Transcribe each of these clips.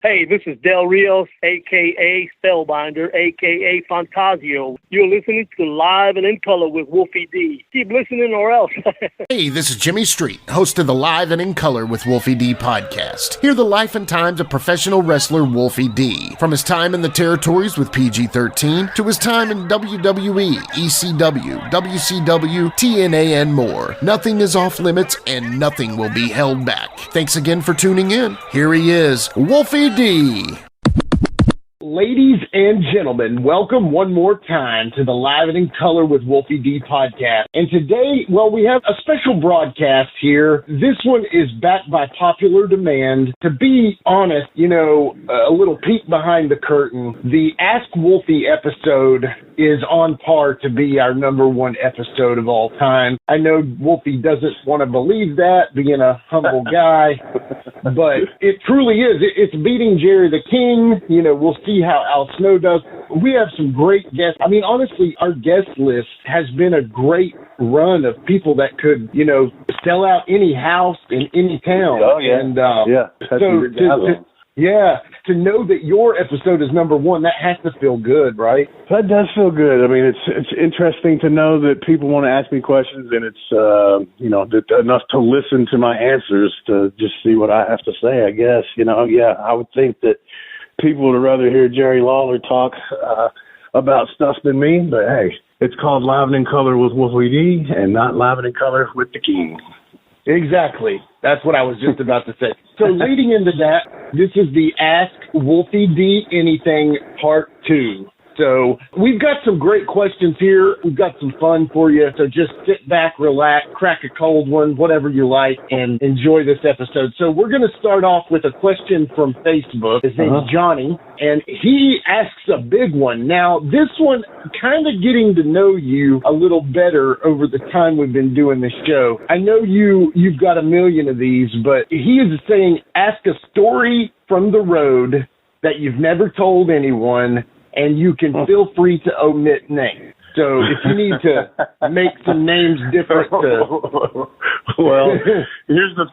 Hey, this is Del Rios, a.k.a. Spellbinder, a.k.a. Fantasio. You're listening to Live and in Color with Wolfie D. Keep listening or else. Hey, this is Jimmy Street, host of the Live and in Color with Wolfie D podcast. Hear the life and times of professional wrestler Wolfie D. From his time in the territories with PG-13 to his time in WWE, ECW, WCW, TNA, and more. Nothing is off limits and nothing will be held back. Thanks again for tuning in. Here he is, Wolfie D. Ladies and gentlemen, welcome one more time to the Live and in Color with Wolfie D podcast. And today, well, we have a special broadcast here. This one is backed by popular demand. To be honest, a little peek behind the curtain, the Ask Wolfie episode is on par to be our number one episode of all time. I know Wolfie doesn't want to believe that, being a humble guy, but it truly is. It's beating Jerry the King. We'll see how Al Snow does. We have some great guests. I mean, honestly, our guest list has been a great run of people that could, sell out any house in any town. Oh, yeah. And, to know that your episode is number one, that has to feel good, right? That does feel good. I mean, it's interesting to know that people want to ask me questions, and it's enough to listen to my answers to just see what I have to say, I guess. I would think that people would rather hear Jerry Lawler talk about stuff than me, but hey, it's called Live and in Color with Wolfie D and not Live and in Color with the King. Exactly. That's what I was just about to say. So leading into that, this is the Ask Wolfie D Anything Part 2. So we've got some great questions here. We've got some fun for you. So just sit back, relax, crack a cold one, whatever you like, and enjoy this episode. So we're going to start off with a question from Facebook. His name's Johnny, and he asks a big one. Now, this one, kind of getting to know you a little better over the time we've been doing this show. I know you've got a million of these, but he is saying, ask a story from the road that you've never told anyone, and you can feel free to omit names. So if you need to make some names different Well, here's the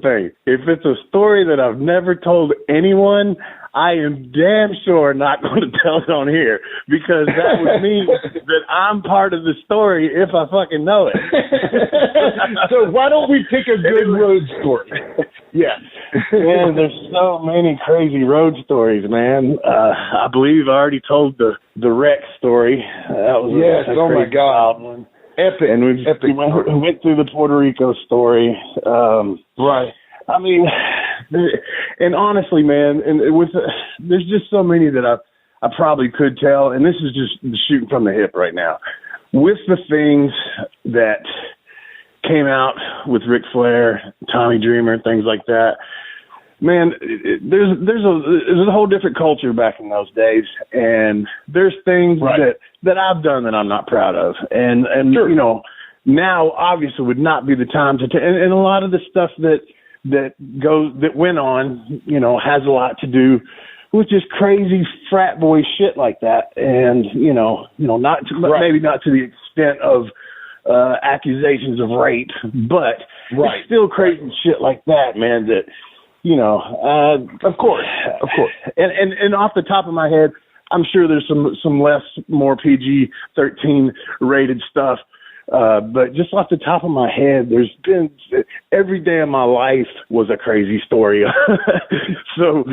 thing. If it's a story that I've never told anyone, I am damn sure not going to tell it on here, because that would mean that I'm part of the story if I fucking know it. So why don't we pick a good road story? Yeah. Man, there's so many crazy road stories, man. I believe I already told the wreck story. That was a oh my God. One. Epic. And we went through the Puerto Rico story. Right. I mean, and honestly, man, there's just so many that I probably could tell, and this is just shooting from the hip right now. With the things that came out with Ric Flair, Tommy Dreamer, things like that, man, there's a whole different culture back in those days, and there's things that I've done that I'm not proud of, and sure. Now obviously would not be the time to and a lot of the stuff that went on, has a lot to do with just crazy frat boy shit like that, and maybe not to the extent of accusations of rape, but it's still crazy shit like that, man. That of course, and off the top of my head, I'm sure there's some more PG-13 rated stuff. But just off the top of my head, there's been every day of my life was a crazy story. So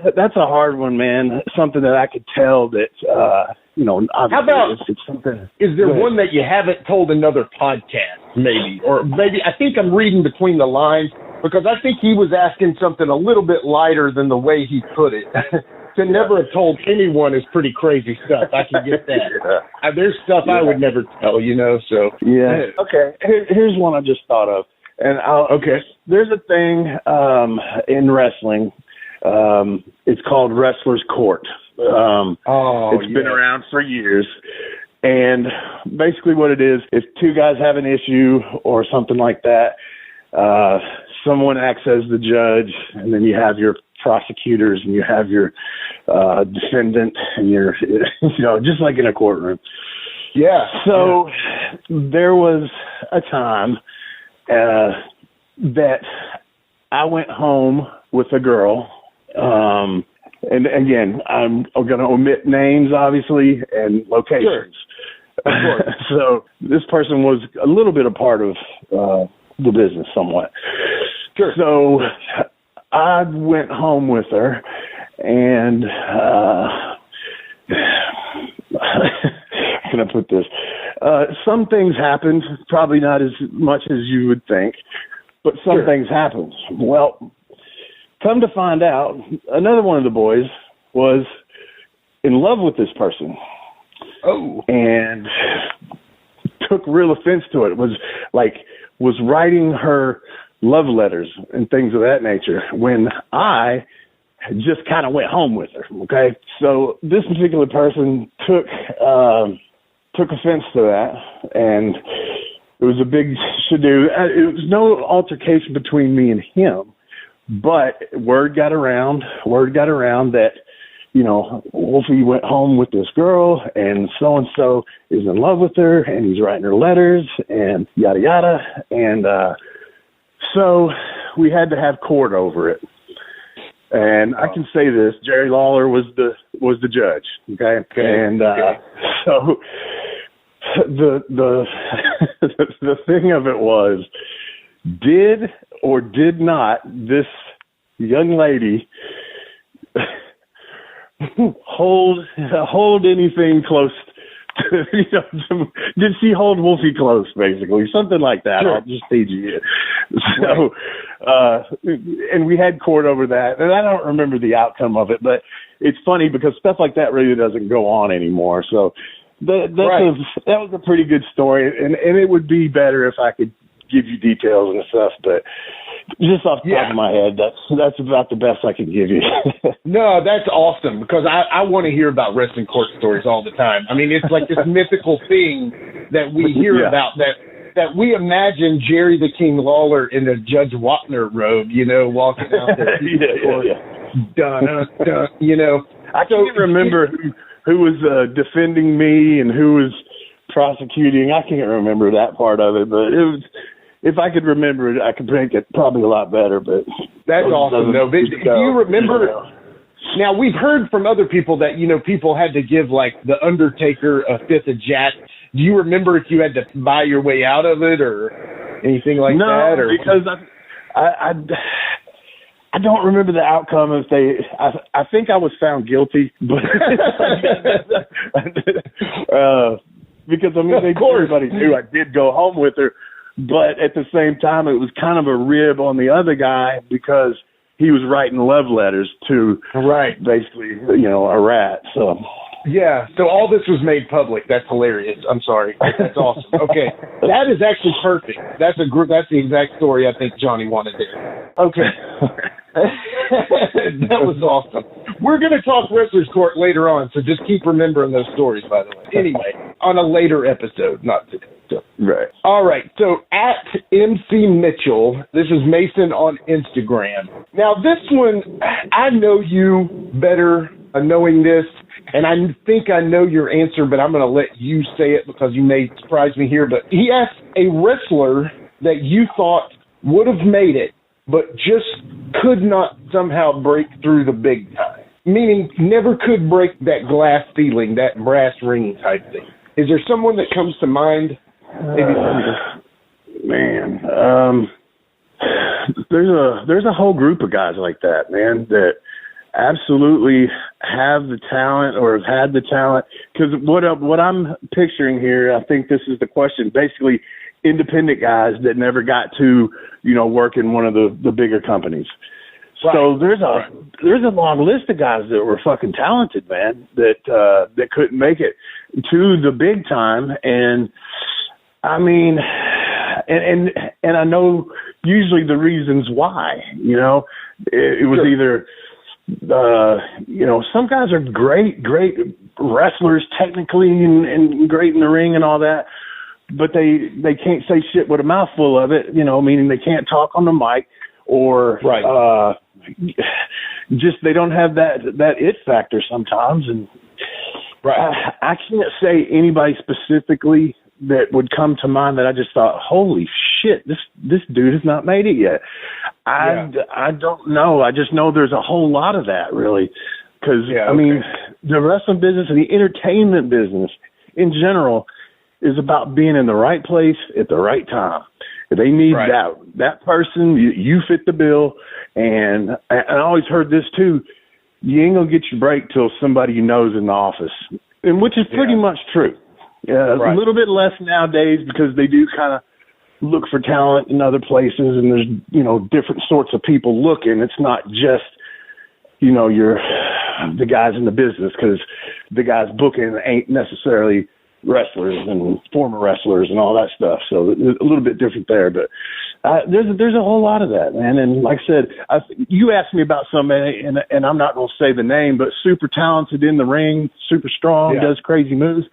that's a hard one, man. Something that I could tell that, how about, it's something. Is there one that you haven't told another podcast, maybe? Or maybe, I think I'm reading between the lines, because I think he was asking something a little bit lighter than the way he put it. To never have told anyone is pretty crazy stuff. I can get that. There's stuff I would never tell, so. Yeah. Okay. Here's one I just thought of. And there's a thing in wrestling. It's called Wrestler's Court. It's been around for years. And basically what it is, if two guys have an issue or something like that, someone acts as the judge, and then you have your prosecutors and you have your defendant, and you're, just like in a courtroom. Yeah. So there was a time that I went home with a girl, And again, I'm going to omit names, obviously, and locations. Sure. So this person was a little bit a part of the business somewhat. Sure. So I went home with her, and how can I put this? Some things happened, probably not as much as you would think, but some things happened. Well, come to find out, another one of the boys was in love with this person. Oh. And took real offense to it. Was writing her love letters and things of that nature when I just kind of went home with her. Okay. So this particular person took offense to that, and it was a big to-do. It was no altercation between me and him, but word got around that, you know, Wolfie went home with this girl, and so-and-so is in love with her, and he's writing her letters, and yada, yada. And so we had to have court over it. And I can say this, Jerry Lawler was the judge, okay? And so the the thing of it was, did or did not this young lady hold anything close to, did she hold Wolfie close, basically? Something like that. Sure. I'll just feed you it. So, and we had court over that, and I don't remember the outcome of it, but it's funny because stuff like that really doesn't go on anymore. So that was a pretty good story, and it would be better if I could give you details and stuff, but just off the top of my head, that's about the best I can give you. No, that's awesome, because I want to hear about wrestling court stories all the time. I mean, it's like this mythical thing that we hear about, that we imagine Jerry the King Lawler in a Judge Wapner robe, walking out there. Dun, dun, I can't remember who was defending me and who was prosecuting. I can't remember that part of it, but it was. If I could remember it, I could make it probably a lot better. But that's awesome. No, but do you remember? Now we've heard from other people that people had to give like the Undertaker a fifth of Jack. Do you remember if you had to buy your way out of it or anything like that? No, because I don't remember the outcome. If I think I was found guilty, but because everybody knew I did go home with her. But at the same time, it was kind of a rib on the other guy because he was writing love letters to basically, a rat. So yeah. So all this was made public. That's hilarious. I'm sorry. That's awesome. Okay, that is actually perfect. That's the exact story I think Johnny wanted there. Okay. That was awesome. We're going to talk Wrestler's Court later on, so just keep remembering those stories, by the way. Anyway, on a later episode, not today. So. Right. All right. So at MC Mitchell, this is Mason on Instagram. Now, this one, I know you better knowing this, and I think I know your answer, but I'm going to let you say it because you may surprise me here. But he asked a wrestler that you thought would have made it, but just could not somehow break through the big time. Meaning never could break that glass ceiling, that brass ring type thing. Is there someone that comes to mind? Maybe man, there's a whole group of guys like that, man, that absolutely have the talent or have had the talent. Because what I'm picturing here, I think this is the question. Basically, independent guys that never got to work in one of the bigger companies. Right. So there's a long list of guys that were fucking talented, man, that couldn't make it to the big time. And I mean, and I know usually the reasons why. It was either some guys are great wrestlers technically and great in the ring and all that, but they can't say shit with a mouthful of it, meaning they can't talk on the mic or just they don't have that it factor sometimes. And I can't say anybody specifically that would come to mind that I just thought, holy shit, this dude has not made it yet. I don't know. I just know there's a whole lot of that, really. Because, I mean, the wrestling business and the entertainment business in general is about being in the right place at the right time. They need that person. You fit the bill. And I always heard this, too. You ain't going to get your break till somebody you know is in the office, and which is pretty much true. A little bit less nowadays because they do kind of look for talent in other places, and there's, you know, different sorts of people looking. It's not just, you know, the guys in the business, because the guys booking ain't necessarily wrestlers and former wrestlers and all that stuff. So a little bit different there, but there's a whole lot of that, man. And like I said, you asked me about somebody, and I'm not going to say the name, but super talented in the ring, super strong, does crazy moves.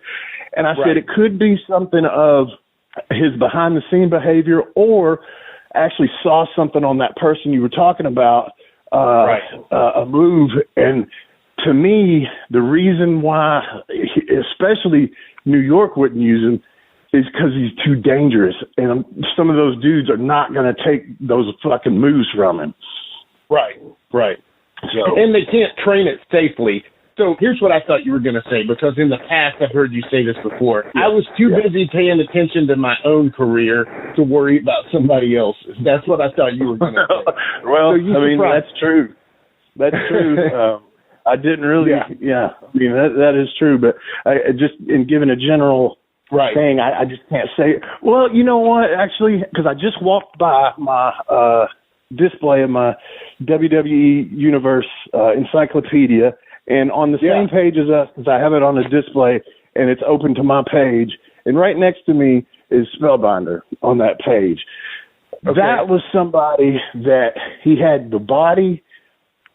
And I said it could be something of his behind the scene behavior, or actually saw something on that person you were talking about, a move. And to me, the reason why, especially New York wouldn't use him, is because he's too dangerous. And some of those dudes are not going to take those fucking moves from him. Right. So, and they can't train it safely. So here's what I thought you were going to say, because in the past I've heard you say this before. I was too busy paying attention to my own career to worry about somebody else's. That's what I thought you were going to say. Well, so I mean, that's true. That's true. I didn't really, I mean, that is true, but I just, in giving a general thing, I just can't say, well, you know what, actually, because I just walked by my display of my WWE Universe encyclopedia, and on the same page as us, because I have it on a display, and it's open to my page, and right next to me is Spellbinder on that page. Okay. That was somebody that he had the body.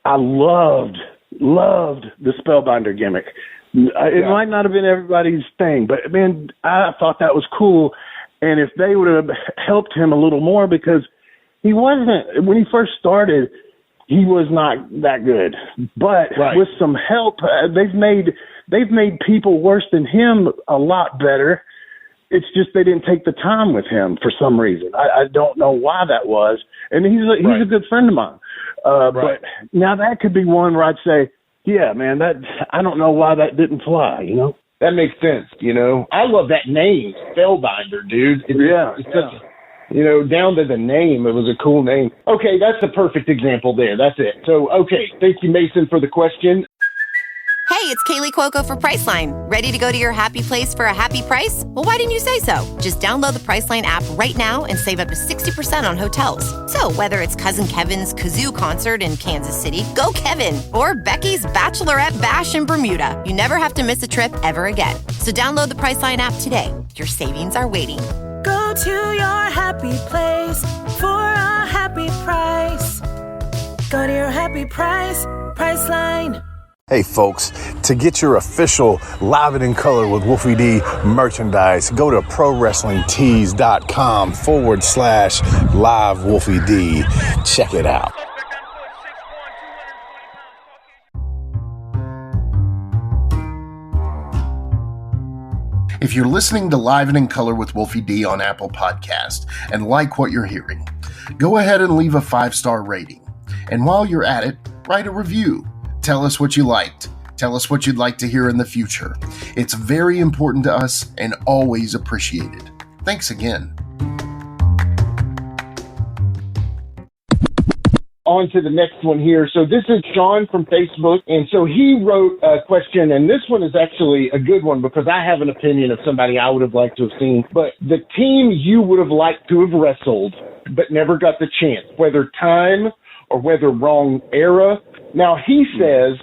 I loved the Spellbinder gimmick. It might not have been everybody's thing, but, man, I thought that was cool. And if they would have helped him a little more, because he wasn't, when he first started, he was not that good. But with some help, they've made people worse than him a lot better. It's just they didn't take the time with him for some reason. I don't know why that was. And he's a good friend of mine. But now that could be one where I'd say, yeah, man, that I don't know why that didn't fly, you know? That makes sense, you know? I love that name, Spellbinder, dude. It's such a, you know, down to the name, it was a cool name. Okay, that's the perfect example there. That's it. So, okay, thank you, Mason, for the question. Hey, it's Kaylee Cuoco for Priceline. Ready to go to your happy place for a happy price? Well, why didn't you say so? Just download the Priceline app right now and save up to 60% on hotels. So whether it's Cousin Kevin's Kazoo Concert in Kansas City, go Kevin, or Becky's Bachelorette Bash in Bermuda, you never have to miss a trip ever again. So download the Priceline app today. Your savings are waiting. Go to your happy place for a happy price. Go to your happy price, Priceline. Hey folks, to get your official Live It in Color with Wolfie D merchandise, go to prowrestlingtees.com/live Wolfie D. Check it out. If you're listening to Live and in Color with Wolfie D on Apple Podcast and like what you're hearing, go ahead and leave a 5-star rating. And while you're at it, write a review. Tell us what you liked. Tell us what you'd like to hear in the future. It's very important to us and always appreciated. Thanks again. On to the next one here. So this is Sean from Facebook. And so he wrote a question, and this one is actually a good one because I have an opinion of somebody I would have liked to have seen. But the team you would have liked to have wrestled but never got the chance, whether time or whether wrong era. Now, he says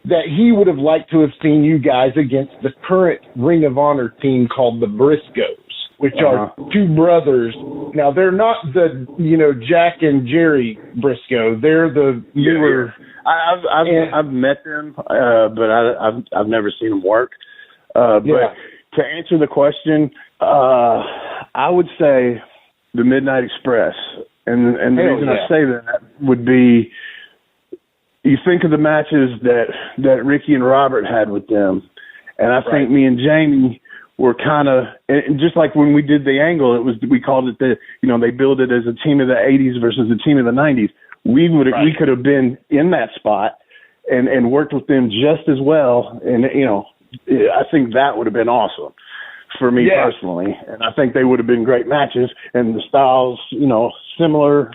that he would have liked to have seen you guys against the current Ring of Honor team called the Briscoes, which are two brothers. Now, they're not the, you know, Jack and Jerry Briscoe. They're the newer. I've met them, but I've never seen them work. But to answer the question, I would say the Midnight Express. And the reason I say that would be, you think of the matches that Ricky and Robert had with them, and I think me and Jamie were kind of, and just like when we did the angle, we called it they build it as a team of the 80s versus a team of the 90s. We could have been in that spot and worked with them just as well. And, I think that would have been awesome for me personally. And I think they would have been great matches, and the styles, similar,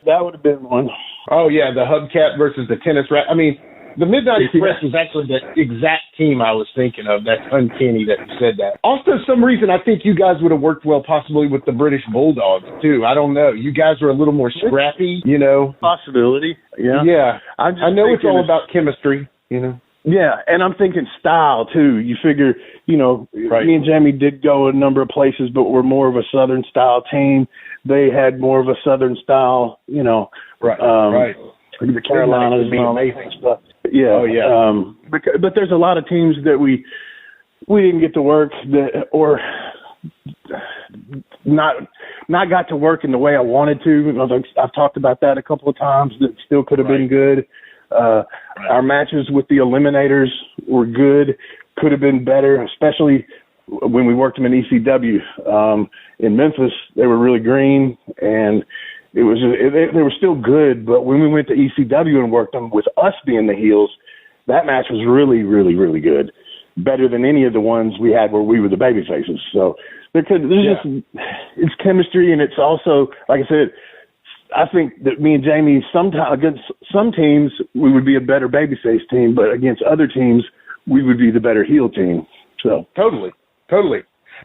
that would have been one. Oh yeah. The hubcap versus the tennis racket. I mean, the Midnight Express was actually the exact team I was thinking of. That's uncanny that you said that. Also, some reason I think you guys would have worked well possibly with the British Bulldogs, too. I don't know. You guys were a little more scrappy, Possibility, yeah. Yeah. I know it's all about chemistry, Yeah, and I'm thinking style, too. You figure, me and Jamie did go a number of places, but we're more of a Southern style team. They had more of a Southern style, Right. The Carolinas and all amazing stuff. Yeah. Oh, yeah. But there's a lot of teams that we didn't get to work or not got to work in the way I wanted to. I've talked about that a couple of times. That still could have been good. Our matches with the Eliminators were good. Could have been better, especially when we worked them in ECW. In Memphis, they were really green, and they were still good, but when we went to ECW and worked them with us being the heels, that match was really, really, really good. Better than any of the ones we had where we were the baby faces. So it's chemistry, and it's also, like I said, I think that me and Jamie, sometimes against some teams, we would be a better babyface team, but against other teams, we would be the better heel team. So Totally.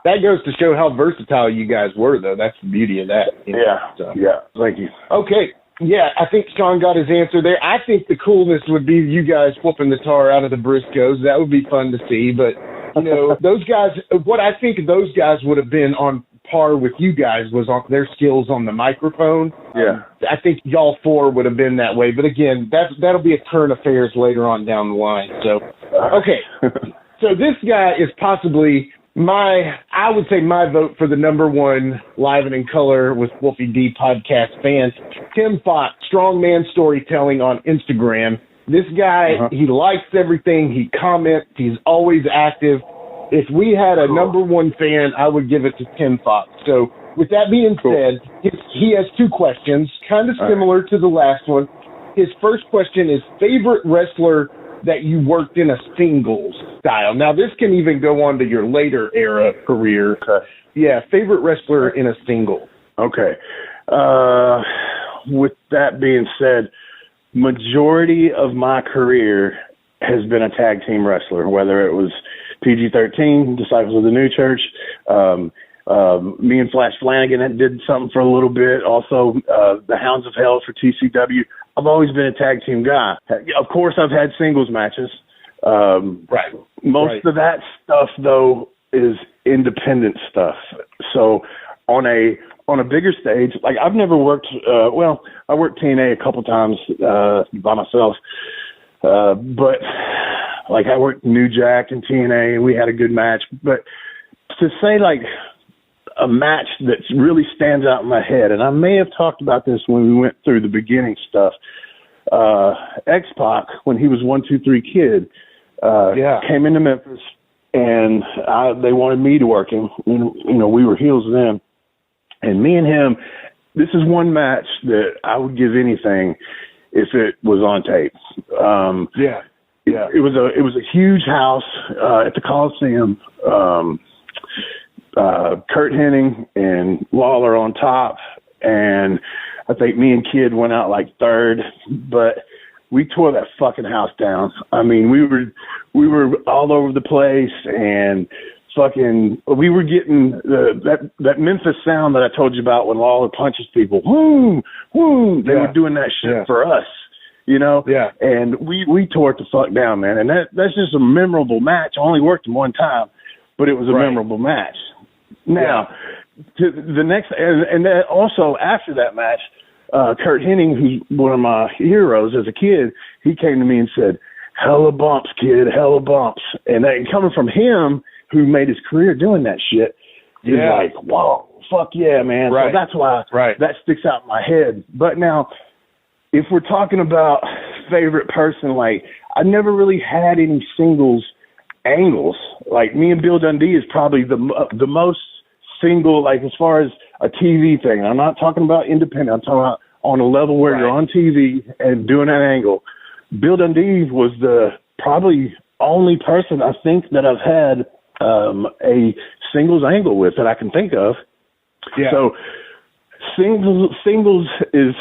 That goes to show how versatile you guys were, though. That's the beauty of that. Yeah. Thank you. Okay. Yeah, I think Sean got his answer there. I think the coolness would be you guys whooping the tar out of the Briscoes. That would be fun to see. But, those guys, what I think those guys would have been on par with you guys was on their skills on the microphone. Yeah. I think y'all four would have been that way. But, again, that'll be a turn of affairs later on down the line. So, okay. So this guy is possibly I would say my vote for the number one Live and in Color with Wolfie D podcast fans, Tim Fox, strongman storytelling on Instagram. This guy, he likes everything. He comments. He's always active. If we had a number one fan, I would give it to Tim Fox. So with that being said, he has two questions, kind of similar to the last one. His first question is favorite wrestler that you worked in a singles style. Now, this can even go on to your later era career. Okay. Yeah, favorite wrestler in a single. Okay. With that being said, majority of my career has been a tag team wrestler, whether it was PG-13, Disciples of the New Church, me and Flash Flanagan did something for a little bit. Also, the Hounds of Hell for TCW. I've always been a tag team guy. Of course, I've had singles matches. Most of that stuff, though, is independent stuff. So on a bigger stage, like I've never worked. I worked TNA a couple times by myself, but like I worked New Jack and TNA, and we had a good match. But to say like a match that really stands out in my head, and I may have talked about this when we went through the beginning stuff. X-Pac, when he was 1-2-3 Kid, came into Memphis, and they wanted me to work him. We were heels then, and me and him. This is one match that I would give anything if it was on tape. It was a huge house at the Coliseum. Kurt Hennig and Lawler on top, and I think me and Kid went out like third, but we tore that fucking house down. I mean, we were all over the place, and we were getting that Memphis sound that I told you about when Lawler punches people. Woo, woo! They were doing that shit for us, Yeah. And we tore it the fuck down, man. And that's just a memorable match. I only worked him one time, but it was a memorable match. Now, to the next, and then also after that match, Kurt Hennig, who's one of my heroes as a kid, he came to me and said, "Hella bumps, kid, hella bumps." And coming from him, who made his career doing that shit, is like, whoa, fuck yeah, man. So that's why that sticks out in my head. But now, if we're talking about favorite person, like I never really had any singles angles. Like me and Bill Dundee is probably the most single, like as far as a TV thing. I'm not talking about independent. I'm talking about on a level where you're on TV and doing an angle. Bill Dundee was the probably only person I think that I've had a singles angle with that I can think of. Yeah. So singles is,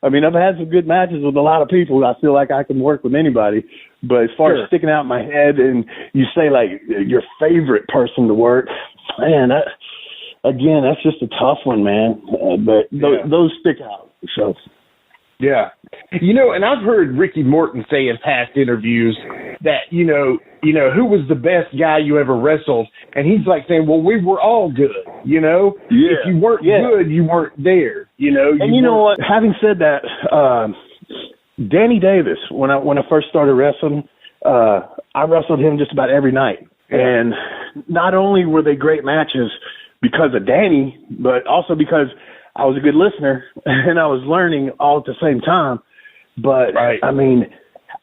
I mean, I've had some good matches with a lot of people. I feel like I can work with anybody. But as far as sticking out in my head and you say like your favorite person to work, man, that's just a tough one, man. But those stick out. So. Yeah. And I've heard Ricky Morton say in past interviews that, who was the best guy you ever wrestled? And he's like saying, well, we were all good, If you weren't good, you weren't there, And you know what? Having said that, Danny Davis, when I first started wrestling, I wrestled him just about every night. And not only were they great matches because of Danny, but also because I was a good listener and I was learning all at the same time. But, I mean,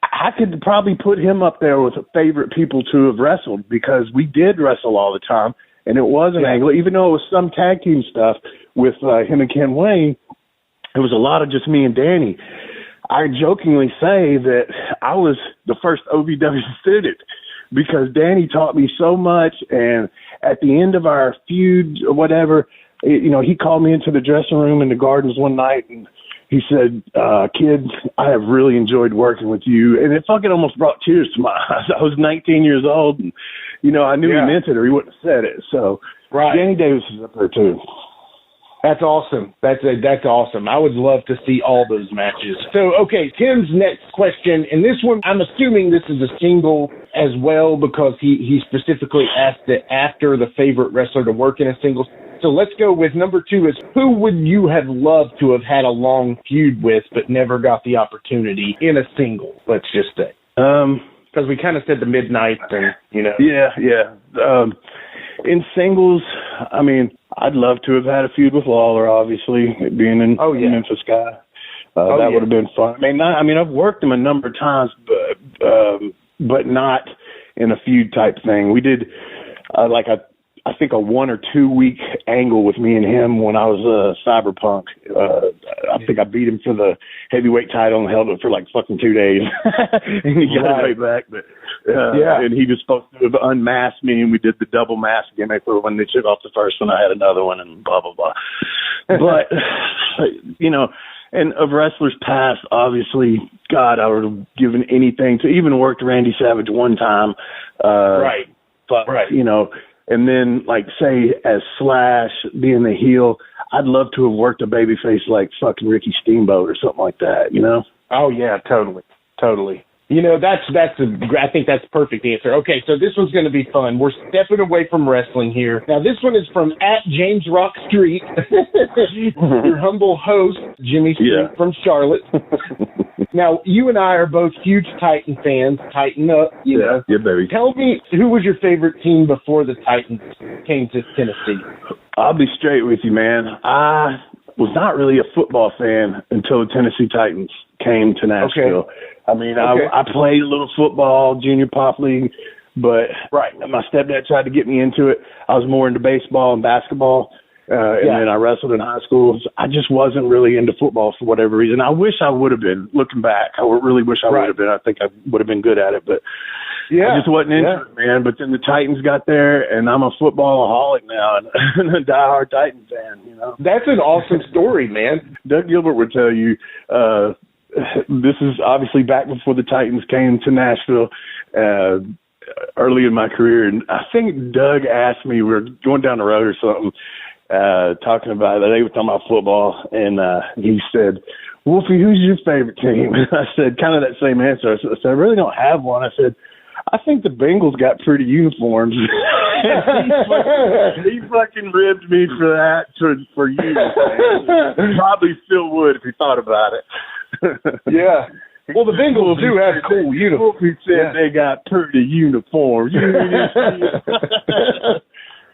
I could probably put him up there with favorite people to have wrestled because we did wrestle all the time, and it was an angle. Even though it was some tag team stuff with him and Ken Wayne, it was a lot of just me and Danny. I jokingly say that I was the first OVW student because Danny taught me so much, and at the end of our feud or whatever, he called me into the dressing room in the Gardens one night, and he said, kid, I have really enjoyed working with you. And it fucking almost brought tears to my eyes. I was 19 years old, and, I knew he meant it or he wouldn't have said it. So Danny Davis is up there, too. That's awesome. That's awesome. I would love to see all those matches. So, okay, Tim's next question, and this one, I'm assuming this is a single as well because he specifically asked it after the favorite wrestler to work in a singles. So let's go with number 2 is who would you have loved to have had a long feud with but never got the opportunity in a single, let's just say? Because we kind of said the Midnight and, Yeah. In singles, I mean, I'd love to have had a feud with Lawler, obviously, being in Memphis guy. That would have been fun. I mean, I've worked him a number of times, but not in a feud type thing. We did I think a 1 or 2 week angle with me and him when I was Cyberpunk. I think I beat him for the heavyweight title and held it for like fucking 2 days. And he got it right back. But and he was supposed to have unmasked me, and we did the double mask gimmick where when they took off the first one, I had another one and blah, blah, blah. But, and of wrestlers past, obviously, God, I would have given anything to even work Randy Savage one time. But, and then, like, say, as Slash being the heel, I'd love to have worked a babyface like fucking Ricky Steamboat or something like that, Oh, yeah, totally. I think that's a perfect answer. Okay, so this one's going to be fun. We're stepping away from wrestling here. Now, this one is from @JamesRockStreet, your humble host, Jimmy Street from Charlotte. Now, you and I are both huge Titan fans. Tighten up, Yeah, baby. Tell me, who was your favorite team before the Titans came to Tennessee? I'll be straight with you, man. I was not really a football fan until the Tennessee Titans came to Nashville. Okay. I mean, I played a little football, junior pop league, but my stepdad tried to get me into it. I was more into baseball and basketball, and then I wrestled in high school. I just wasn't really into football for whatever reason. I wish I would have been, looking back. I really wish I would have been. I think I would have been good at it, but I just wasn't into it, man. But then the Titans got there, and I'm a footballaholic now and a diehard Titan fan, That's an awesome story, man. Doug Gilbert would tell you, this is obviously back before the Titans came to Nashville, early in my career. And I think Doug asked me, we were going down the road or something, talking about it. They were talking about football. And he said, Wolfie, who's your favorite team? I said, kind of that same answer. I said, I really don't have one. I said, I think the Bengals got pretty uniforms. he fucking ribbed me for that for years. Probably still would if he thought about it. Yeah. Well, the Bengals do have cool uniforms. He said they got pretty uniforms.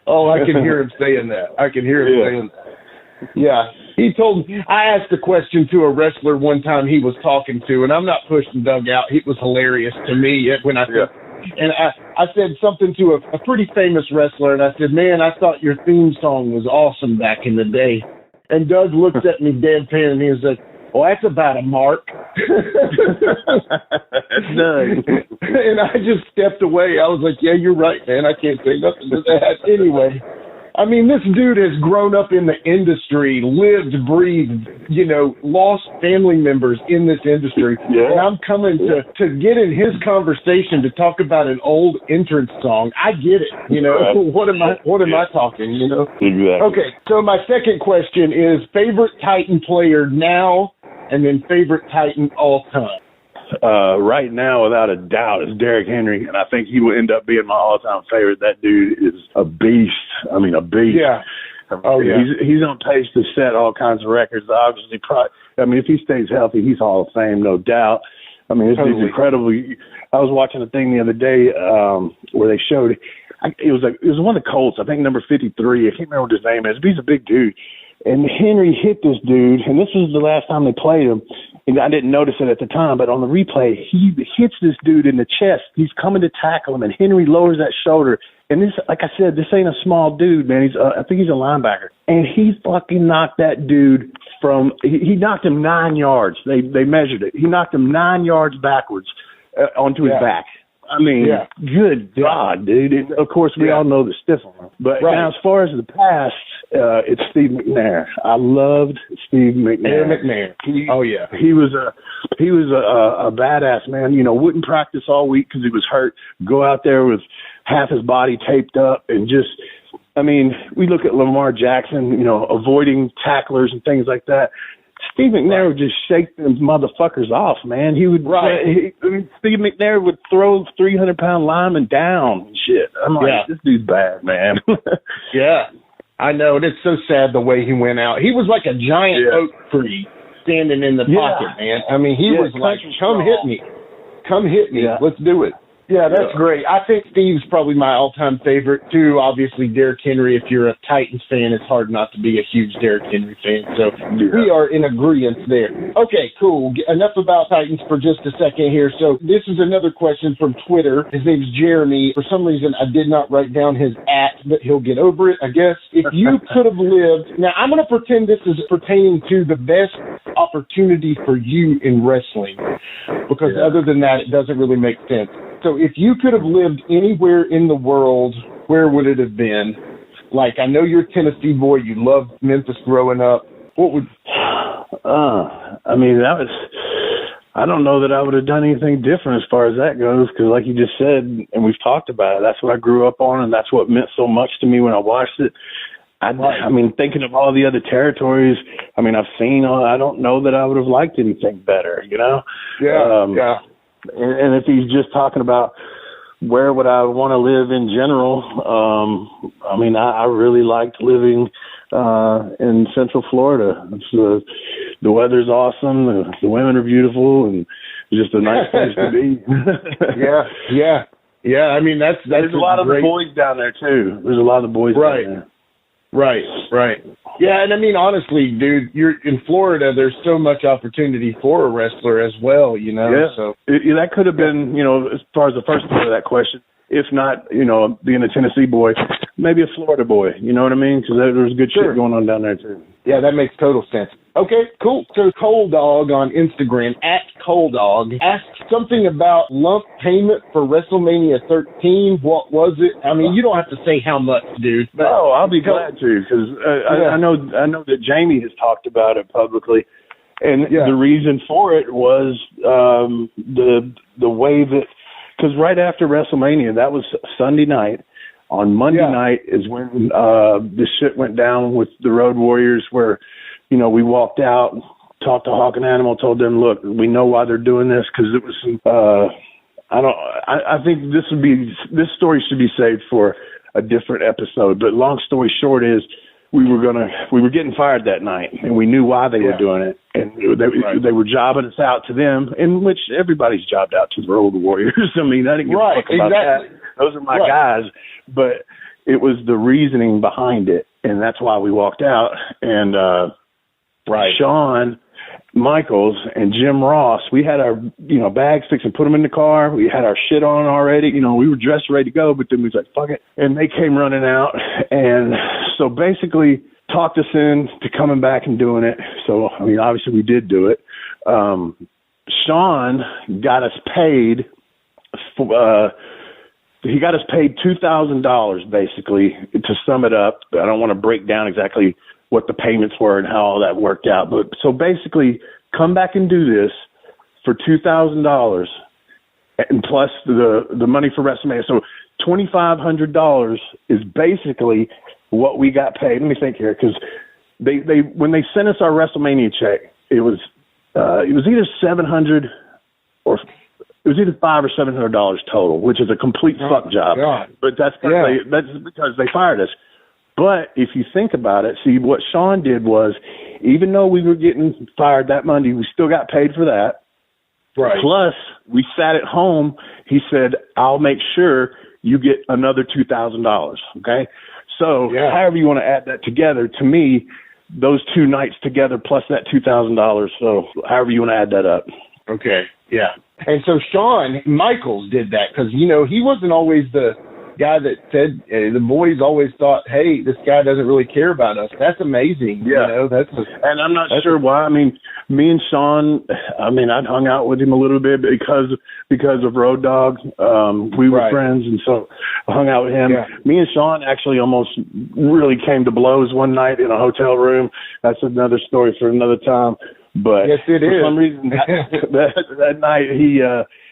Oh, I can hear him saying that. Saying that. Yeah. He told me, I asked a question to a wrestler one time he was talking to, and I'm not pushing Doug out. It was hilarious to me when I said, And I said something to a pretty famous wrestler, and I said, man, I thought your theme song was awesome back in the day. And Doug looked at me deadpan, and he was like, well, that's about a mark. That's Doug. And I just stepped away. I was like, yeah, you're right, man. I can't say nothing to that. Anyway, I mean, this dude has grown up in the industry, lived, breathed, lost family members in this industry. Yeah. And I'm coming to get in his conversation to talk about an old entrance song. I get it. Right. What am I talking, Exactly. Okay. So my second question is favorite Titan player now and then favorite Titan all time. Right now, without a doubt, is Derrick Henry, and I think he will end up being my all-time favorite. That dude is a beast. I mean, a beast. Yeah. Oh, yeah. He's on pace to set all kinds of records. Obviously, if he stays healthy, he's Hall of Fame, no doubt. I mean, this dude's incredible. I was watching a thing the other day where they showed it was one of the Colts. I think number 53. I can't remember what his name is, but he's a big dude. And Henry hit this dude, and this was the last time they played him. And I didn't notice it at the time, but on the replay, he hits this dude in the chest. He's coming to tackle him, and Henry lowers that shoulder. And this, like I said, this ain't a small dude, man. I think he's a linebacker. And he fucking knocked that dude he knocked him 9 yards. They measured it. He knocked him 9 yards backwards onto his back. I mean, good God, dude. And of course, we all know the stiff arm. But now, as far as the past, it's Steve McNair. I loved Steve McNair. He was a badass, man. Wouldn't practice all week because he was hurt. Go out there with half his body taped up and just. I mean, we look at Lamar Jackson, avoiding tacklers and things like that. Steve McNair would just shake them motherfuckers off, man. He would. Steve McNair would throw 300-pound linemen down and shit. I'm like, this dude's bad, man. Yeah, I know. It's so sad the way he went out. He was like a giant oak tree standing in the pocket, man. I mean, he was like, "Come hit me, let's do it." Yeah, that's great. I think Steve's probably my all-time favorite, too. Obviously, Derrick Henry, if you're a Titans fan, it's hard not to be a huge Derrick Henry fan. So we are in agreement there. Okay, cool. Enough about Titans for just a second here. So this is another question from Twitter. His name's Jeremy. For some reason, I did not write down his @ but he'll get over it, I guess. If you could have lived... Now, I'm going to pretend this is pertaining to the best opportunity for you in wrestling, because other than that, it doesn't really make sense. So if you could have lived anywhere in the world, where would it have been? Like, I know you're a Tennessee boy. You loved Memphis growing up. What would... I mean, I don't know that I would have done anything different as far as that goes, because like you just said, and we've talked about it, that's what I grew up on, and that's what meant so much to me when I watched it. I mean, thinking of all the other territories, I mean, I've seen, I don't know that I would have liked anything better, Yeah. And if he's just talking about where would I want to live in general, I mean, I really liked living in Central Florida. The weather's awesome. The women are beautiful, and it's just a nice place to be. Yeah. I mean, that's there's a lot of the boys down there too. There's a lot of the boys down there. Right. Yeah, and I mean, honestly, dude, you're in Florida. There's so much opportunity for a wrestler as well, Yeah. So that could have been, as far as the first part of that question. If not, being a Tennessee boy, maybe a Florida boy. You know what I mean? Because there's good shit going on down there too. Yeah, that makes total sense. Okay, cool. So Cold Dog on Instagram, @ColdDog, asked something about lump payment for WrestleMania 13. What was it? I mean, you don't have to say how much, dude. But I'll be glad to, because I know that Jamie has talked about it publicly, and the reason for it was the way that, because right after WrestleMania, that was Sunday night. On Monday night is when this shit went down with the Road Warriors, where we walked out, talked to Hawk and Animal, told them, look, we know why they're doing this, because it was some, I think this story should be saved for a different episode. But long story short is we were getting fired that night, and we knew why they were doing it, and they were jobbing us out to them, in which everybody's jobbed out to the Road Warriors. I mean, I didn't give a fuck about that. Those are my guys, but it was the reasoning behind it, and that's why we walked out. And Sean Michaels and Jim Ross, we had our, bags fixed and put them in the car. We had our shit on already. We were dressed ready to go, but then we was like, fuck it. And they came running out. And so basically talked us in to coming back and doing it. So, obviously we did do it. Sean got us paid. He got us paid $2,000 basically, to sum it up. I don't want to break down exactly what the payments were and how all that worked out. But so basically, come back and do this for $2,000 and plus the money for WrestleMania. So $2,500 is basically what we got paid. Let me think here, because they when they sent us our WrestleMania check, it was either $700 or it was either $500 or $700 total, which is a complete fuck job. God. But that's because they fired us. But if you think about it, see, what Sean did was, even though we were getting fired that Monday, we still got paid for that. Right. Plus, we sat at home. He said, I'll make sure you get another $2,000. Okay? So however you want to add that together, to me, those 2 nights together plus that $2,000. So however you want to add that up. Okay. Yeah. And so Shawn Michaels did that because, he wasn't always the guy that said, the boys always thought, hey, this guy doesn't really care about us. That's amazing. Yeah. And I'm not sure why. Me and Sean, I'd hung out with him a little bit because of Road Dogg. We were friends, and so I hung out with him. Yeah. Me and Sean actually almost really came to blows one night in a hotel room. That's another story for another time. But yes, it for is. some reason, that night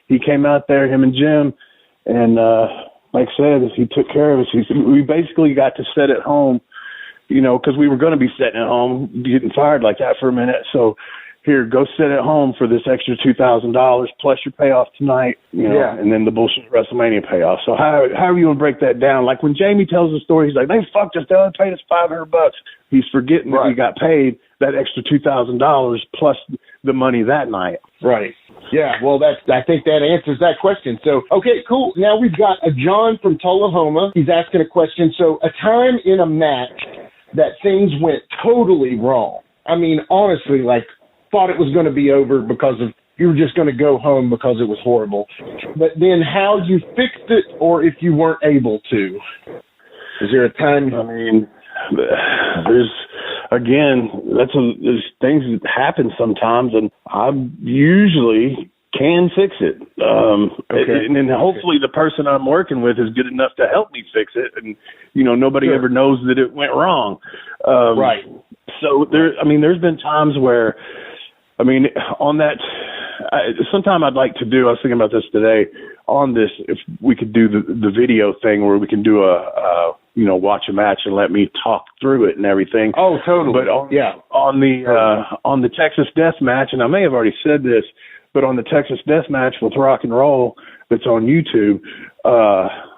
he came out there, him and Jim, and like I said, he took care of us. We basically got to sit at home, because we were going to be sitting at home, getting fired like that for a minute. So here, go sit at home for this extra $2,000 plus your payoff tonight, and then the bullshit WrestleMania payoff. So however you want to break that down, like when Jamie tells the story, he's like, they fucked us, they only paid us $500. He's forgetting that we got paid that extra $2,000 plus the money that night. Right. Yeah, well, I think that answers that question. So, okay, cool. Now we've got a John from Tullahoma. He's asking a question. So, a time in a match that things went totally wrong. Honestly, thought it was going to be over because of you were just going to go home because it was horrible. But then how you fixed it, or if you weren't able to. Is there a time? There's things that happen sometimes, and I usually can fix it. And then hopefully the person I'm working with is good enough to help me fix it, and nobody ever knows that it went wrong. Right. So there's been times where, on that, sometime I'd like to do. I was thinking about this today on this. If we could do the video thing where we can do watch a match and let me talk through it and everything. Oh, totally. But on the Texas Death Match, and I may have already said this, but on the Texas Death Match with Rock and Roll that's on YouTube,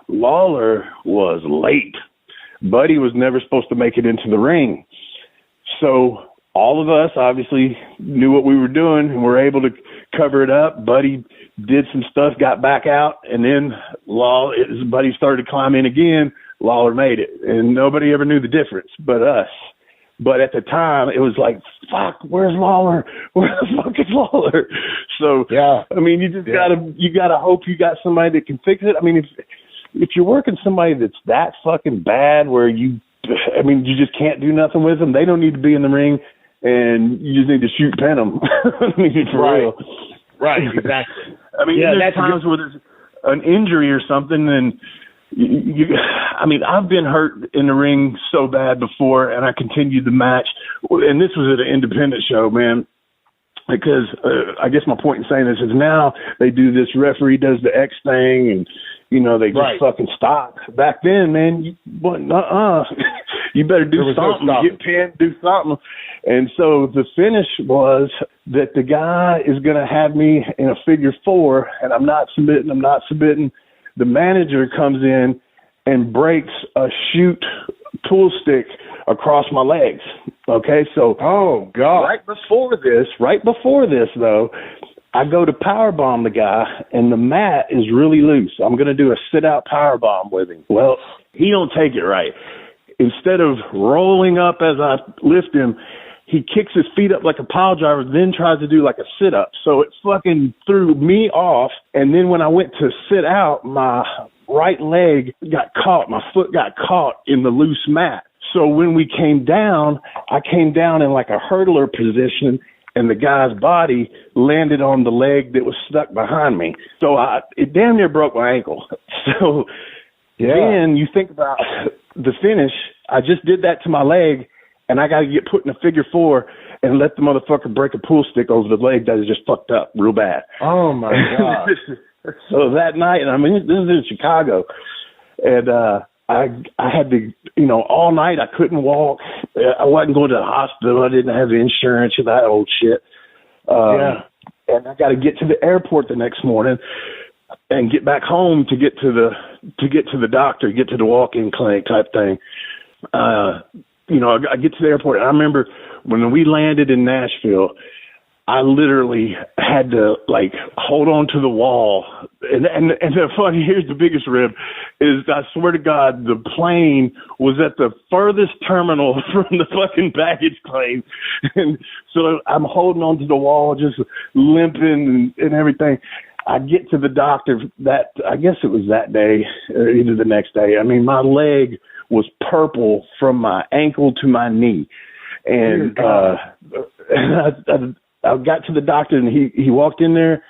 Lawler was late. Buddy was never supposed to make it into the ring. So all of us obviously knew what we were doing and were able to cover it up. Buddy did some stuff, got back out, and then Buddy started to climb in again. Lawler made it, and nobody ever knew the difference but us. But at the time, it was like, fuck, where's Lawler? Where the fuck is Lawler? So, you just gotta hope you got somebody that can fix it. If you're working somebody that's that fucking bad where you just can't do nothing with them, they don't need to be in the ring, and you just need to shoot pen them. For real. Right, exactly. There's times where there's an injury or something, and I've been hurt in the ring so bad before, and I continued the match. And this was at an independent show, man, because I guess my point in saying this is now they do this referee does the X thing, and, they just fucking stop. Back then, man, you better do something. Get pinned, do something. And so the finish was that the guy is going to have me in a figure 4, and I'm not submitting. The manager comes in and breaks a shoot pool stick across my legs. Okay, so oh god! Right before this though, I go to powerbomb the guy, and the mat is really loose. I'm going to do a sit-out powerbomb with him. Well, he don't take it right. Instead of rolling up as I lift him, he kicks his feet up like a pile driver, then tries to do like a sit-up. So it fucking threw me off. And then when I went to sit out, my right leg got caught. My foot got caught in the loose mat. So when we came down, I came down in like a hurdler position, and the guy's body landed on the leg that was stuck behind me. So it damn near broke my ankle. So then you think about the finish. I just did that to my leg, and I got to get put in a figure 4 and let the motherfucker break a pool stick over the leg that is just fucked up real bad. Oh, my God. So that night, and I mean, this is in Chicago, and I had to, all night I couldn't walk. I wasn't going to the hospital. I didn't have insurance and that old shit. And I got to get to the airport the next morning and get back home to get to the doctor, get to the walk-in clinic type thing. I get to the airport, and I remember when we landed in Nashville, I literally had to like hold on to the wall. And the funny, here's the biggest rib, is I swear to God, the plane was at the furthest terminal from the fucking baggage claim. And so I'm holding on to the wall, just limping and everything. I get to the doctor I guess it was that day or either the next day. I mean, my leg was purple from my ankle to my knee. And, I got to the doctor, and he walked in there.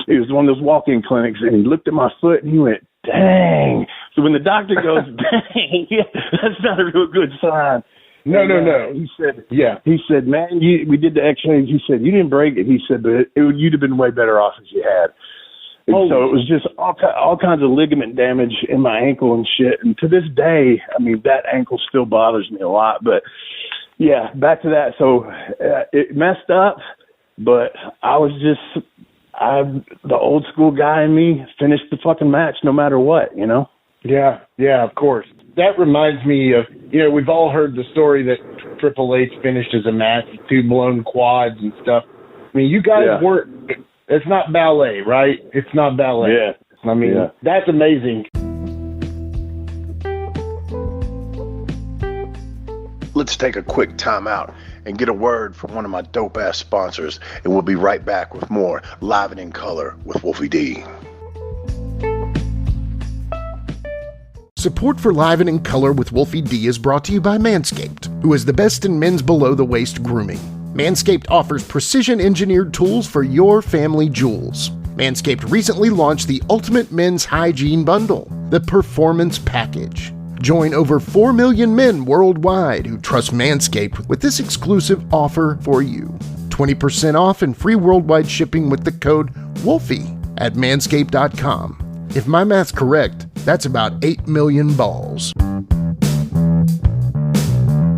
It was one of those walk-in clinics, and he looked at my foot, and he went, dang. So when the doctor goes, dang, that's not a real good sign. No. He said, man, we did the x-rays. He said, you didn't break it. He said, but you'd have been way better off if you had. And so it was just all kinds of ligament damage in my ankle and shit. And to this day, I mean, that ankle still bothers me a lot. But, yeah, back to that. So it messed up. But I was the old school guy in me finished the fucking match no matter what, Yeah, of course. That reminds me of, we've all heard the story that Triple H finished as a match with 2 blown quads and stuff. I mean, you guys weren't, it's not ballet, right? It's not ballet. Yeah. I mean, that's amazing. Let's take a quick time out and get a word from one of my dope-ass sponsors, and we'll be right back with more Live and in Color with Wolfie D. Support for Live and in Color with Wolfie D is brought to you by Manscaped, who is the best in men's below-the-waist grooming. Manscaped offers precision-engineered tools for your family jewels. Manscaped recently launched the Ultimate Men's Hygiene Bundle, the Performance Package. Join over 4 million men worldwide who trust Manscaped with this exclusive offer for you. 20% off and free worldwide shipping with the code WOLFIE at manscaped.com. If my math's correct, that's about 8 million balls.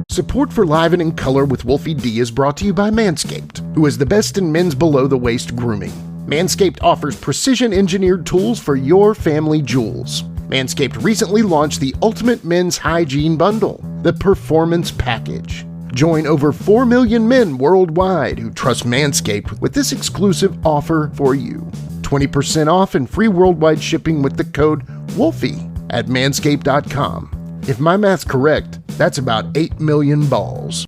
Support for Live and in Color with Wolfie D is brought to you by Manscaped, who is the best in men's below-the-waist grooming. Manscaped offers precision-engineered tools for your family jewels. Manscaped recently launched the Ultimate Men's Hygiene Bundle, the Performance Package. Join over 4 million men worldwide who trust Manscaped with this exclusive offer for you. 20% off and free worldwide shipping with the code WOLFIE at manscaped.com. If my math's correct, that's about 8 million balls.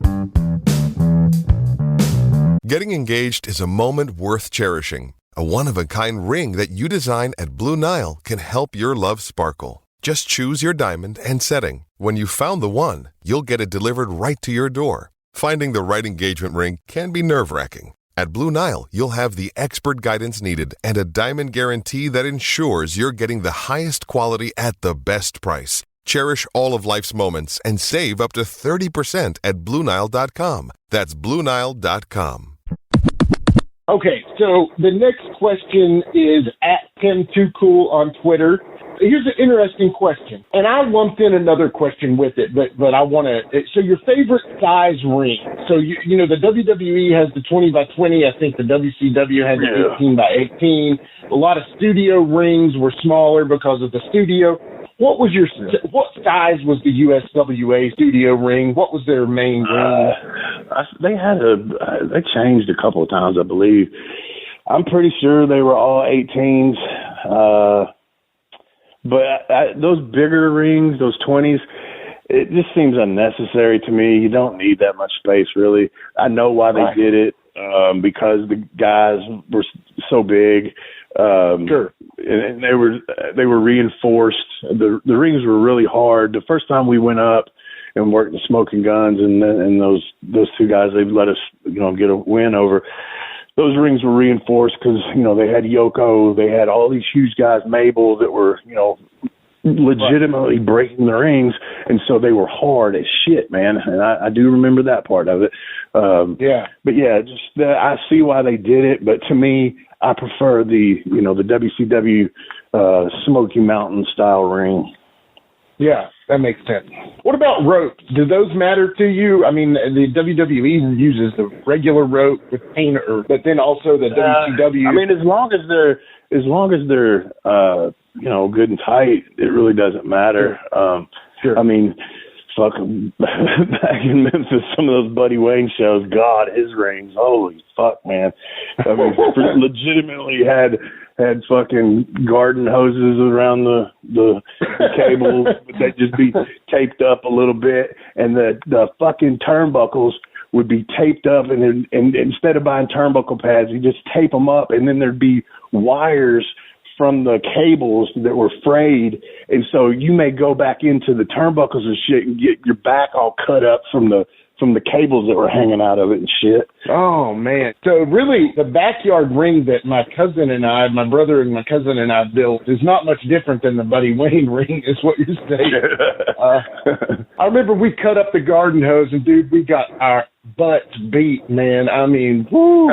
Getting engaged is a moment worth cherishing. A one-of-a-kind ring that you design at Blue Nile can help your love sparkle. Just choose your diamond and setting. When you've found the one, you'll get it delivered right to your door. Finding the right engagement ring can be nerve-wracking. At Blue Nile, you'll have the expert guidance needed and a diamond guarantee that ensures you're getting the highest quality at the best price. Cherish all of life's moments and save up to 30% at BlueNile.com. That's BlueNile.com. Okay, so the next question is at Tim2Cool on Twitter. Here's an interesting question, and I lumped in another question with it, but I want to. So your favorite size ring? So you know the WWE has the 20 by 20. I think the WCW had the 18 by 18. A lot of studio rings were smaller because of the studio. What size was the USWA studio ring? What was their main ring? They changed a couple of times, I believe. I'm pretty sure they were all 18s. But those bigger rings, those 20s, it just seems unnecessary to me. You don't need that much space, really. I know why they did it, because the guys were so big. Sure. And they were reinforced. The rings were really hard. The first time we went up and worked the Smoking Guns, and those two guys, they let us, get a win over. Those rings were reinforced because, they had Yoko, they had all these huge guys, Mabel, that were, legitimately breaking the rings, and so they were hard as shit, man. And I do remember that part of it. But yeah, I see why they did it. But to me, I prefer the WCW Smoky Mountain style ring. Yeah, that makes sense. What about ropes? Do those matter to you? I mean, the WWE uses the regular rope with painter, but then also the WCW. I mean, as long as they're good and tight, it really doesn't matter. Sure. I mean, fucking back in Memphis, some of those Buddy Wayne shows, God, his rings, holy fuck, man. I mean, legitimately had fucking garden hoses around the cables, but they'd just be taped up a little bit, and the fucking turnbuckles would be taped up, and instead of buying turnbuckle pads, you just tape them up, and then there'd be wires from the cables that were frayed, and so you may go back into the turnbuckles and shit and get your back all cut up from the cables that were hanging out of it and shit. Oh, man. So really, the backyard ring that my brother and my cousin and I built is not much different than the Buddy Wayne ring, is what you're saying. I remember we cut up the garden hose, and, dude, we got our butts beat, man. I mean, whoo.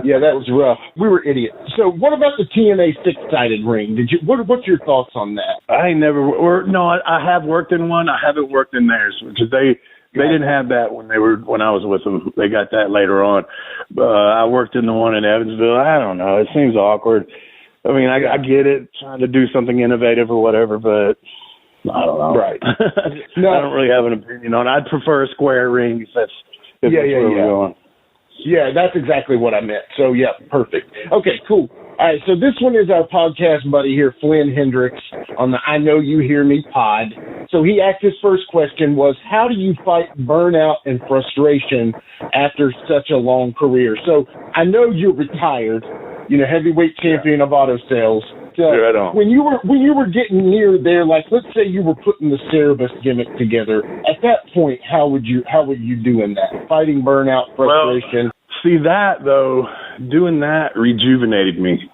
Yeah, that was rough. We were idiots. So what about the TNA six-sided ring? What's your thoughts on that? I have worked in one. I haven't worked in theirs, because they didn't have that when I was with them. They got that later on. I worked in the one in Evansville. I don't know. It seems awkward. I mean, I get it, trying to do something innovative or whatever, but I don't know. Right. No. I don't really have an opinion on it. I'd prefer a square ring if that's where we're going. Yeah, that's exactly what I meant. So, yeah, perfect. Okay, cool. All right, so this one is our podcast buddy here, Flynn Hendricks, on the I Know You Hear Me pod. So he asked his first question was, how do you fight burnout and frustration after such a long career? So I know you're retired, heavyweight champion of auto sales. So right on. When you were getting near there, like let's say you were putting the Cerebus gimmick together, at that point, how would you do in that? Fighting burnout, frustration. Well, see that though, doing that rejuvenated me.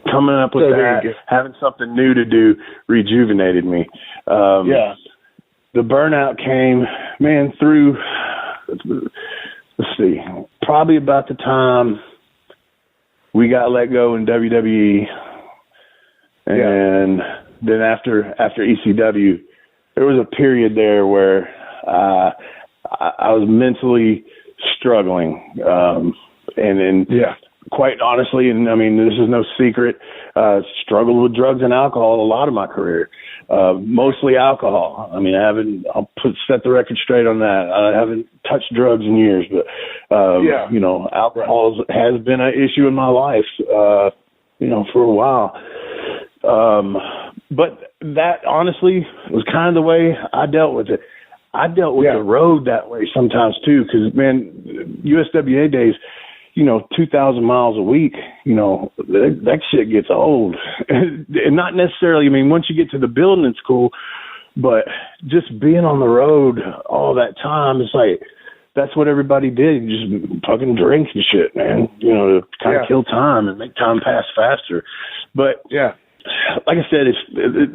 Coming up with that, having something new to do rejuvenated me. The burnout came, man, through, let's see, probably about the time we got let go in WWE. And then after ECW, there was a period there where I was mentally struggling. And quite honestly, and I mean, this is no secret, struggled with drugs and alcohol a lot of my career, mostly alcohol. I mean, I'll set the record straight on that. I haven't touched drugs in years, but, alcohol has been an issue in my life, for a while. But that honestly was kind of the way I dealt with it. I dealt with the road that way sometimes too, because man, USWA days, 2,000 miles a week, that shit gets old. And not necessarily, I mean, once you get to the building, it's cool, but just being on the road all that time, it's like, that's what everybody did. You just fucking drink and shit, man, to kind of kill time and make time pass faster. But like I said,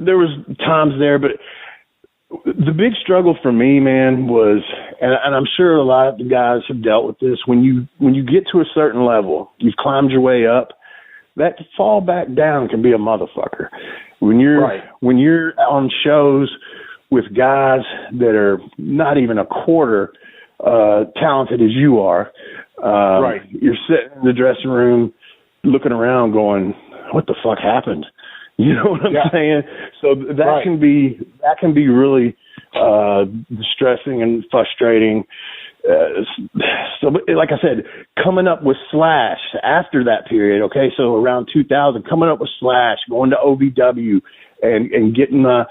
there was times there, but the big struggle for me, man, was, and I'm sure a lot of the guys have dealt with this, when you get to a certain level, you've climbed your way up, that fall back down can be a motherfucker. When you're on shows with guys that are not even a quarter talented as you are, you're sitting in the dressing room looking around going, what the fuck happened? You know what I'm saying? So that can be really distressing and frustrating. So like I said, coming up with Slash after that period, okay, so around 2000, coming up with Slash, going to OVW and getting the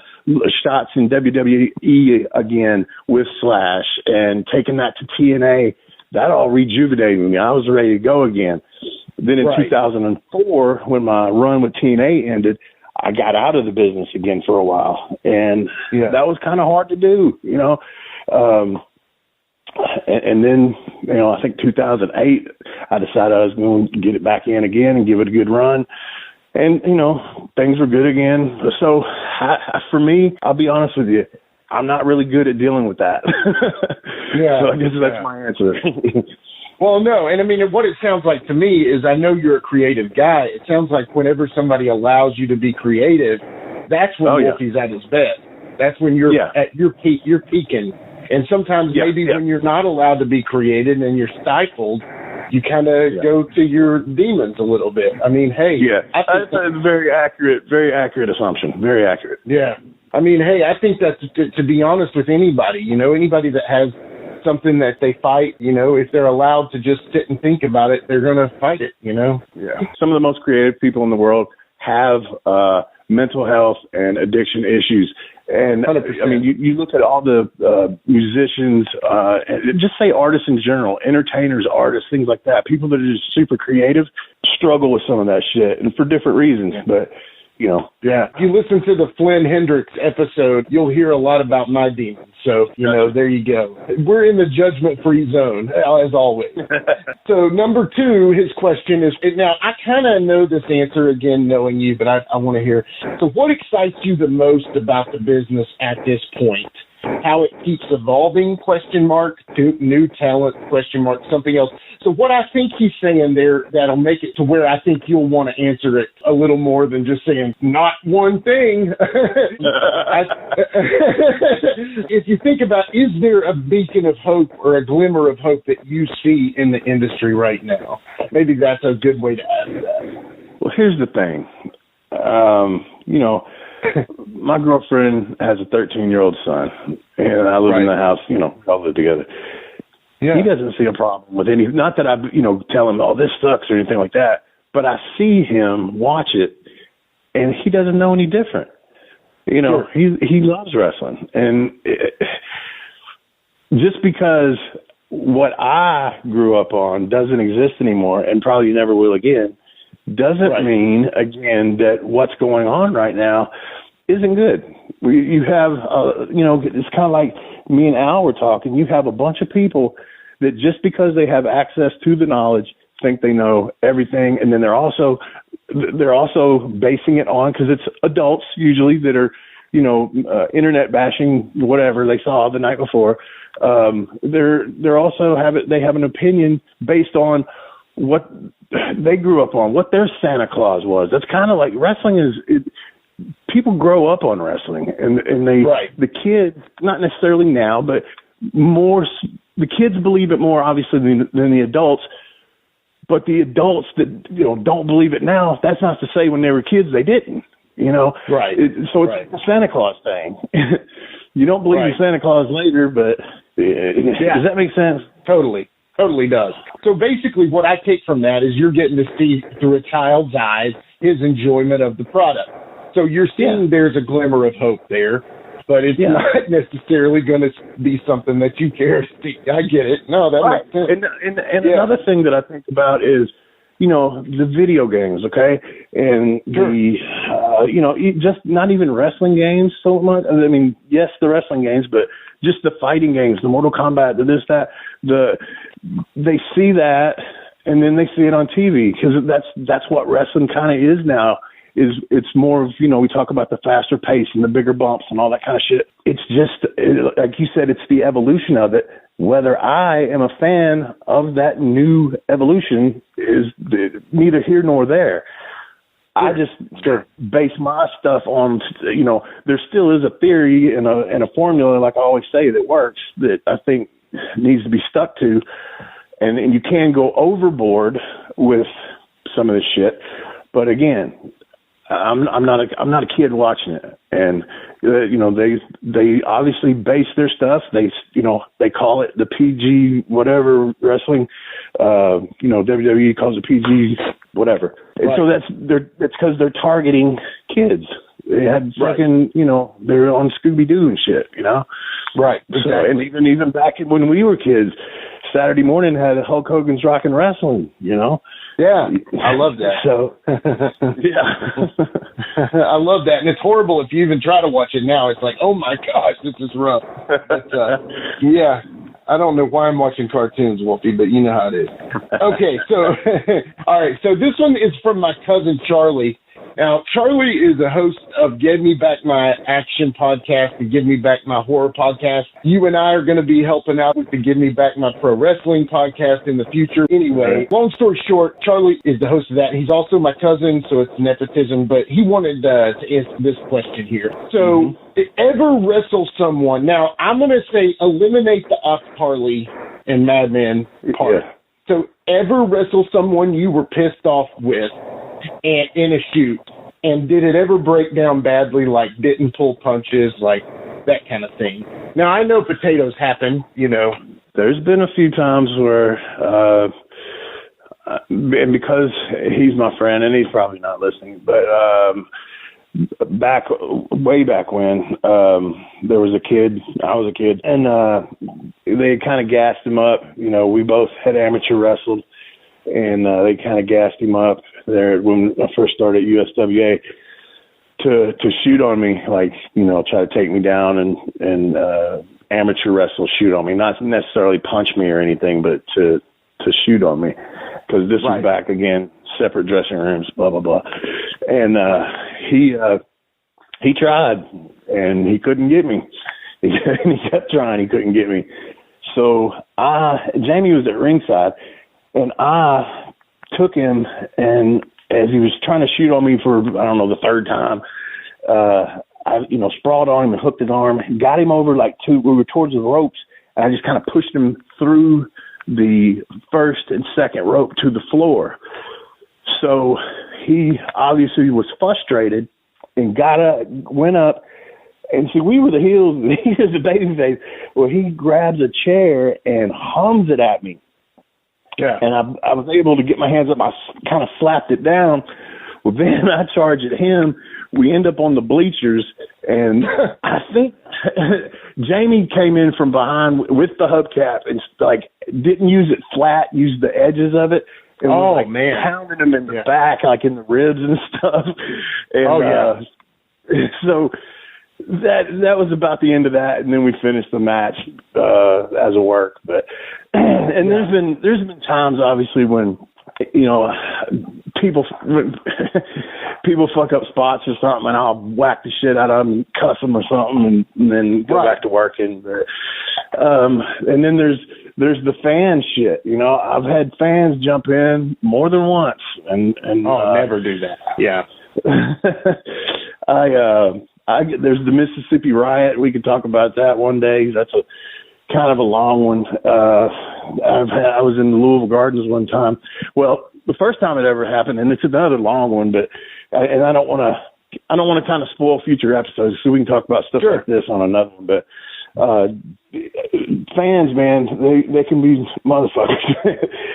shots in WWE again with Slash and taking that to TNA, that all rejuvenated me. I was ready to go again. Then in 2004, when my run with TNA ended, I got out of the business again for a while. And that was kind of hard to do, you know. And then, you know, I think 2008, I decided I was going to get it back in again and give it a good run. And, you know, things were good again. So for me, I'll be honest with you, I'm not really good at dealing with that. So I guess that's my answer. Well, no. And I mean, what it sounds like to me is, I know you're a creative guy. It sounds like whenever somebody allows you to be creative, that's when Wolfie's at his best. That's when you're at your peak, you're peaking. And sometimes when you're not allowed to be creative and you're stifled, you kind of go to your demons a little bit. I mean, hey. That's a very accurate assumption. Very accurate. Yeah. I mean, hey, I think that's, to be honest with anybody, you know, anybody that has something that they fight, you know, if they're allowed to just sit and think about it, they're going to fight it, you know? Yeah. Some of the most creative people in the world have mental health and addiction issues. And 100%. I mean, you look at all the musicians, and just say artists in general, entertainers, artists, things like that. People that are just super creative struggle with some of that shit, and for different reasons. But, you know. Yeah. If you listen to the Flynn Hendricks episode, you'll hear a lot about my demons. So, you know, there you go. We're in the judgment-free zone, as always. So, number 2, his question is, now, I kind of know this answer, again, knowing you, but I want to hear. So, what excites you the most about the business at this point? How it keeps evolving, question mark, to new talent, question mark, something else. So what I think he's saying there, that'll make it to where I think you'll want to answer it a little more than just saying, not one thing. If you think about, is there a beacon of hope or a glimmer of hope that you see in the industry right now? Maybe that's a good way to ask that. Well, here's the thing. You know, my girlfriend has a 13-year-old son, and I live in the house, you know, we all live together. Yeah. He doesn't see a problem with any, not that I, you know, tell him, oh, this sucks or anything like that, but I see him watch it, and he doesn't know any different. You know, he loves wrestling. And just because what I grew up on doesn't exist anymore and probably never will again, doesn't mean, again, that what's going on right now isn't good. You have, you know, it's kind of like me and Al were talking. You have a bunch of people that just because they have access to the knowledge think they know everything, and then they're also basing it on, because it's adults usually that are, you know, internet bashing whatever they saw the night before. They're also they have an opinion based on what they grew up on, what their Santa Claus was. That's kind of like wrestling is. People grow up on wrestling, and they the kids, not necessarily now, but more. The kids believe it more, obviously, than the adults. But the adults that, you know, don't believe it now, that's not to say when they were kids they didn't. You know, so it's the Santa Claus thing. You don't believe in Santa Claus later, but does that make sense? Totally does. So basically, what I take from that is you're getting to see through a child's eyes his enjoyment of the product. So you're seeing there's a glimmer of hope there, but it's not necessarily going to be something that you care to see. I get it. No, that makes sense. And another thing that I think about is, you know, the video games, okay? And the, you know, just not even wrestling games so much. I mean, yes, the wrestling games, but just the fighting games, the Mortal Kombat, the this, that, they see that, and then they see it on TV, because that's what wrestling kind of is now. It's more of, you know, we talk about the faster pace and the bigger bumps and all that kind of shit. It's just, like you said, it's the evolution of it. Whether I am a fan of that new evolution is neither here nor there. I just base my stuff on, you know, there still is a theory and a formula, like I always say, that works, that I think needs to be stuck to. And you can go overboard with some of this shit. But again, I'm not a kid watching it, and you know, they obviously base their stuff. They call it the PG whatever wrestling. You know, WWE calls it PG whatever. And so that's because they're targeting kids. They had fucking, you know, they were on Scooby-Doo and shit, you know? Right. So, Exactly. and even back when we were kids, Saturday morning had Hulk Hogan's Rockin' Wrestling, you know? Yeah, I love that. So, yeah. I love that. And it's horrible if you even try to watch it now. It's like, oh, my gosh, this is rough. But, yeah, I don't know why I'm watching cartoons, Wolfie, but you know how it is. Okay, so, all right, so this one is from my cousin Charlie. Now, Charlie is a host of Give Me Back My Action podcast and Give Me Back My Horror podcast. You and I are going to be helping out with the Give Me Back My Pro Wrestling podcast in the future. Anyway, long story short, Charlie is the host of that. He's also my cousin, so it's nepotism, but he wanted to answer this question here. So, ever wrestle someone? Now, I'm going to say eliminate the Ox Parley and Madman part. Yeah. So, ever wrestle someone you were pissed off with and in a shoot, and did it ever break down badly, like didn't pull punches, like that kind of thing? Now, I know potatoes happen, you know. There's been a few times where, and because he's my friend, and he's probably not listening, but way back when, there was a kid, I was a kid, and they kind of gassed him up. You know, we both had amateur wrestled, and they kind of gassed him up there when I first started at USWA to shoot on me, like, you know, try to take me down and amateur wrestle, shoot on me, not necessarily punch me or anything, but to shoot on me, because this was back again, separate dressing rooms, blah blah blah, and he tried and he couldn't get me. He kept trying, he couldn't get me. So Jamie was at ringside. And I took him, and as he was trying to shoot on me for, I don't know, the third time, I, you know, sprawled on him and hooked his arm, got him over we were towards the ropes, and I just kind of pushed him through the first and second rope to the floor. So he obviously was frustrated and got up, went up, and see, we were the heels, he was the babyface, where he grabs a chair and hums it at me. Yeah. And I was able to get my hands up. I kind of slapped it down. Well, then I charge at him. We end up on the bleachers, and I think Jamie came in from behind with the hubcap and didn't use it flat, used the edges of it. And was pounding him in the back, like in the ribs and stuff. And, so that was about the end of that, and then we finished the match as a work. But and there's been times, obviously, when, you know, people fuck up spots or something, and I'll whack the shit out of them and cuss them or something, and then go back to working. But, and then there's the fan shit. You know, I've had fans jump in more than once, and never do that. Yeah. There's the Mississippi Riot. We could talk about that one day. That's a kind of a long one. I was in the Louisville Gardens one time. Well, the first time it ever happened, and it's another long one, but I don't want to kind of spoil future episodes, so we can talk about stuff like this on another one. But fans, man, they can be motherfuckers.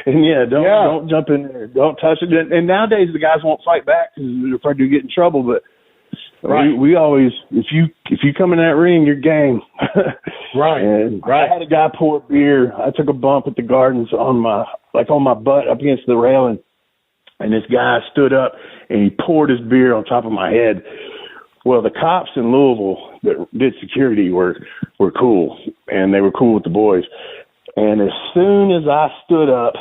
And don't jump in there, don't touch it. And nowadays the guys won't fight back because they're afraid to get in trouble. But we always, if you come in that ring, you're game. And I had a guy pour beer. I took a bump at the Gardens on my butt up against the railing, and this guy stood up and he poured his beer on top of my head. Well, the cops in Louisville that did security were cool, and they were cool with the boys. And as soon as I stood up,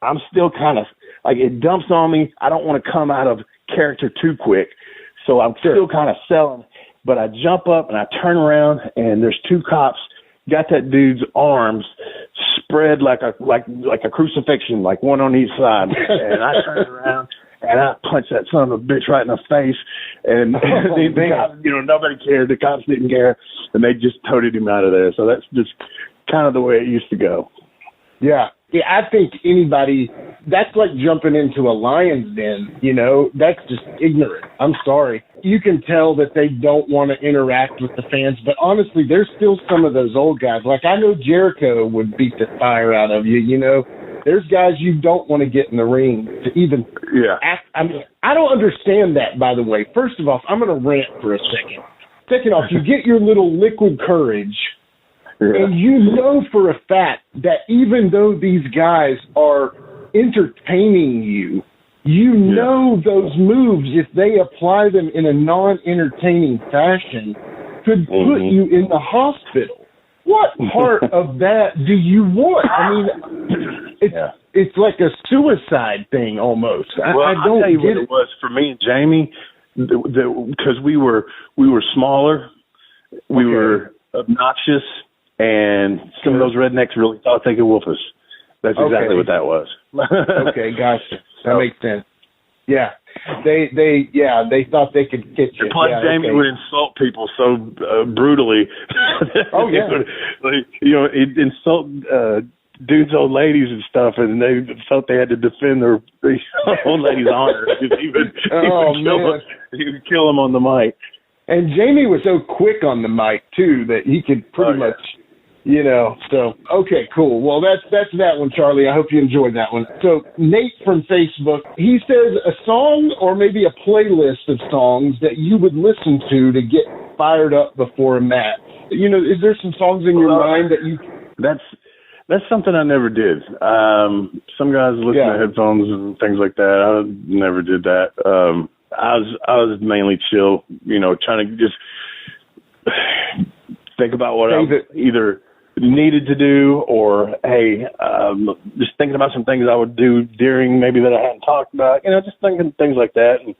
I'm still kind of like, it dumps on me. I don't want to come out of character too quick, so I'm still kind of selling. But I jump up and I turn around, and there's two cops got that dude's arms spread like a crucifixion, like one on each side. And I turned around and I punched that son of a bitch right in the face. And the cops, nobody cared. The cops didn't care, and they just toted him out of there. So that's just kind of the way it used to go. Yeah. Yeah, I think that's like jumping into a lion's den, that's just ignorant. I'm sorry. You can tell that they don't want to interact with the fans, but honestly, there's still some of those old guys. Like, I know Jericho would beat the fire out of you, There's guys you don't want to get in the ring to even act. I mean, I don't understand that, by the way. First of all, I'm going to rant for a second. Second off, you get your little liquid courage, and you know for a fact that even though these guys are entertaining you, you know those moves, if they apply them in a non-entertaining fashion, could put you in the hospital. What part of that do you want? I mean, it's like a suicide thing almost. I don't tell you get what it was for me and Jamie, because we were smaller, we were obnoxious, and some of those rednecks really thought they could whoop us. That's exactly what that was. Okay, gotcha. That makes sense. Yeah. They thought they could get you. Plus, Jamie would insult people so brutally. Oh, yeah. He'd insult dudes, old ladies and stuff, and they felt they had to defend their old lady's honor. He would kill them on the mic. And Jamie was so quick on the mic, too, that he could pretty much... so, okay, cool. Well, that's that one, Charlie. I hope you enjoyed that one. So, Nate from Facebook, he says a song or maybe a playlist of songs that you would listen to get fired up before a match. Is there some songs in your mind that you... That's something I never did. Some guys listen to headphones and things like that. I never did that. I was mainly chill, trying to just think about what I either needed to do, or just thinking about some things I would do during maybe that I hadn't talked about. Just thinking things like that, and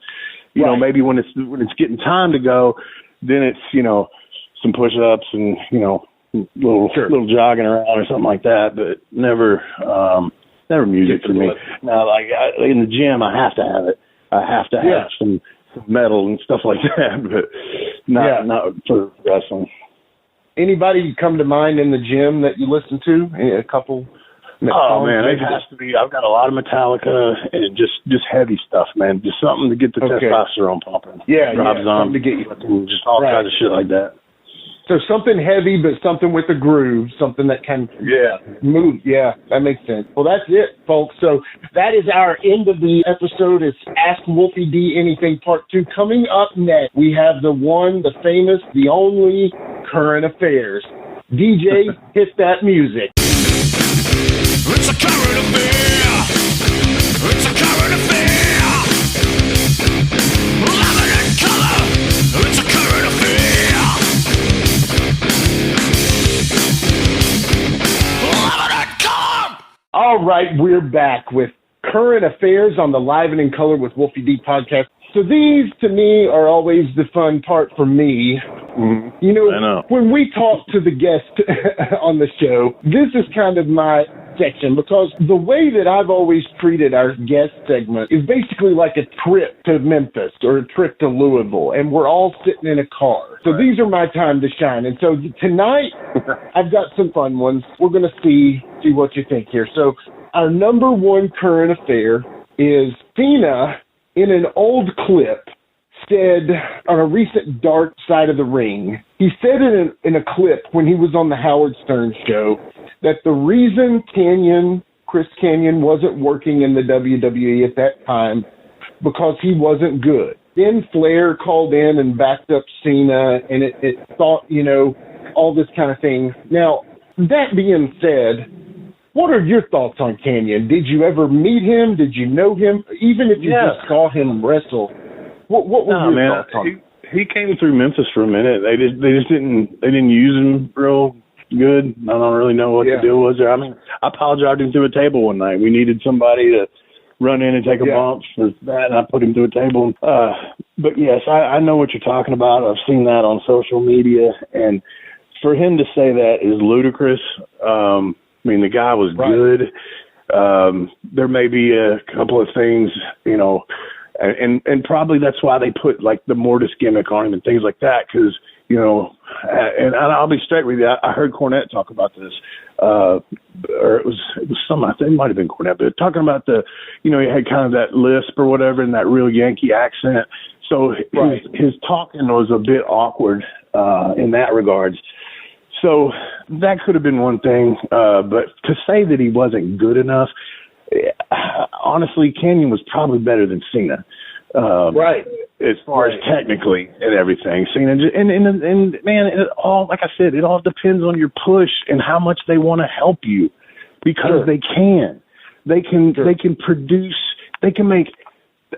maybe when it's getting time to go, then it's some push-ups and little jogging around or something like that. But never music for me. Now, like in the gym, I have to have it. I have to have some metal and stuff like that, but not for wrestling. Anybody come to mind in the gym that you listen to? A couple? Oh, man, it has to be. I've got a lot of Metallica and just heavy stuff, man. Just something to get the testosterone pumping. Rob Zombie, to get you, just all kinds of shit like that. So something heavy, but something with a groove, something that can move. Yeah, that makes sense. Well, that's it, folks. So that is our end of the episode. It's Ask Wolfie D Anything Part 2. Coming up next, we have the one, the famous, the only Current Affairs. DJ, hit that music. It's a current affair. It's a current affair. Love it in color. It's a current affair. All right, we're back with Current Affairs on the Live and in Color with Wolfie D podcast. So these, to me, are always the fun part for me. Mm-hmm. I know. When we talk to the guest on the show, this is kind of my section, because the way that I've always treated our guest segment is basically like a trip to Memphis or a trip to Louisville, and we're all sitting in a car. So these are my time to shine. And so tonight, I've got some fun ones. We're going to see what you think here. So our number one current affair is Cena, in an old clip, said on a recent Dark Side of the Ring, he said in a clip when he was on the Howard Stern show that the reason Chris Kanyon wasn't working in the WWE at that time because he wasn't good. Then Flair called in and backed up Cena, and it thought, all this kind of thing. Now, that being said, what are your thoughts on Kanyon? Did you ever meet him? Did you know him? Even if you just saw him wrestle, what were your thoughts on him? He came through Memphis for a minute. They just didn't use him real good. I don't really know what the deal was there. I mean, I apologized him through a table one night. We needed somebody to run in and take a bump for that, and I put him through a table. But yes, I know what you're talking about. I've seen that on social media, and for him to say that is ludicrous. I mean, the guy was good. There may be a couple of things, and probably that's why they put like the Mortis gimmick on him and things like that. Because and I'll be straight with you. I heard Cornette talk about this, or it was some. I think it might have been Cornette, but talking about he had kind of that lisp or whatever and that real Yankee accent. So his talking was a bit awkward in that regards. So that could have been one thing, but to say that he wasn't good enough, honestly, Canyon was probably better than Cena. Right. As far as technically and everything. Cena, and man, it all, like I said, it all depends on your push and how much they want to help you, because they can. They can produce, they can make,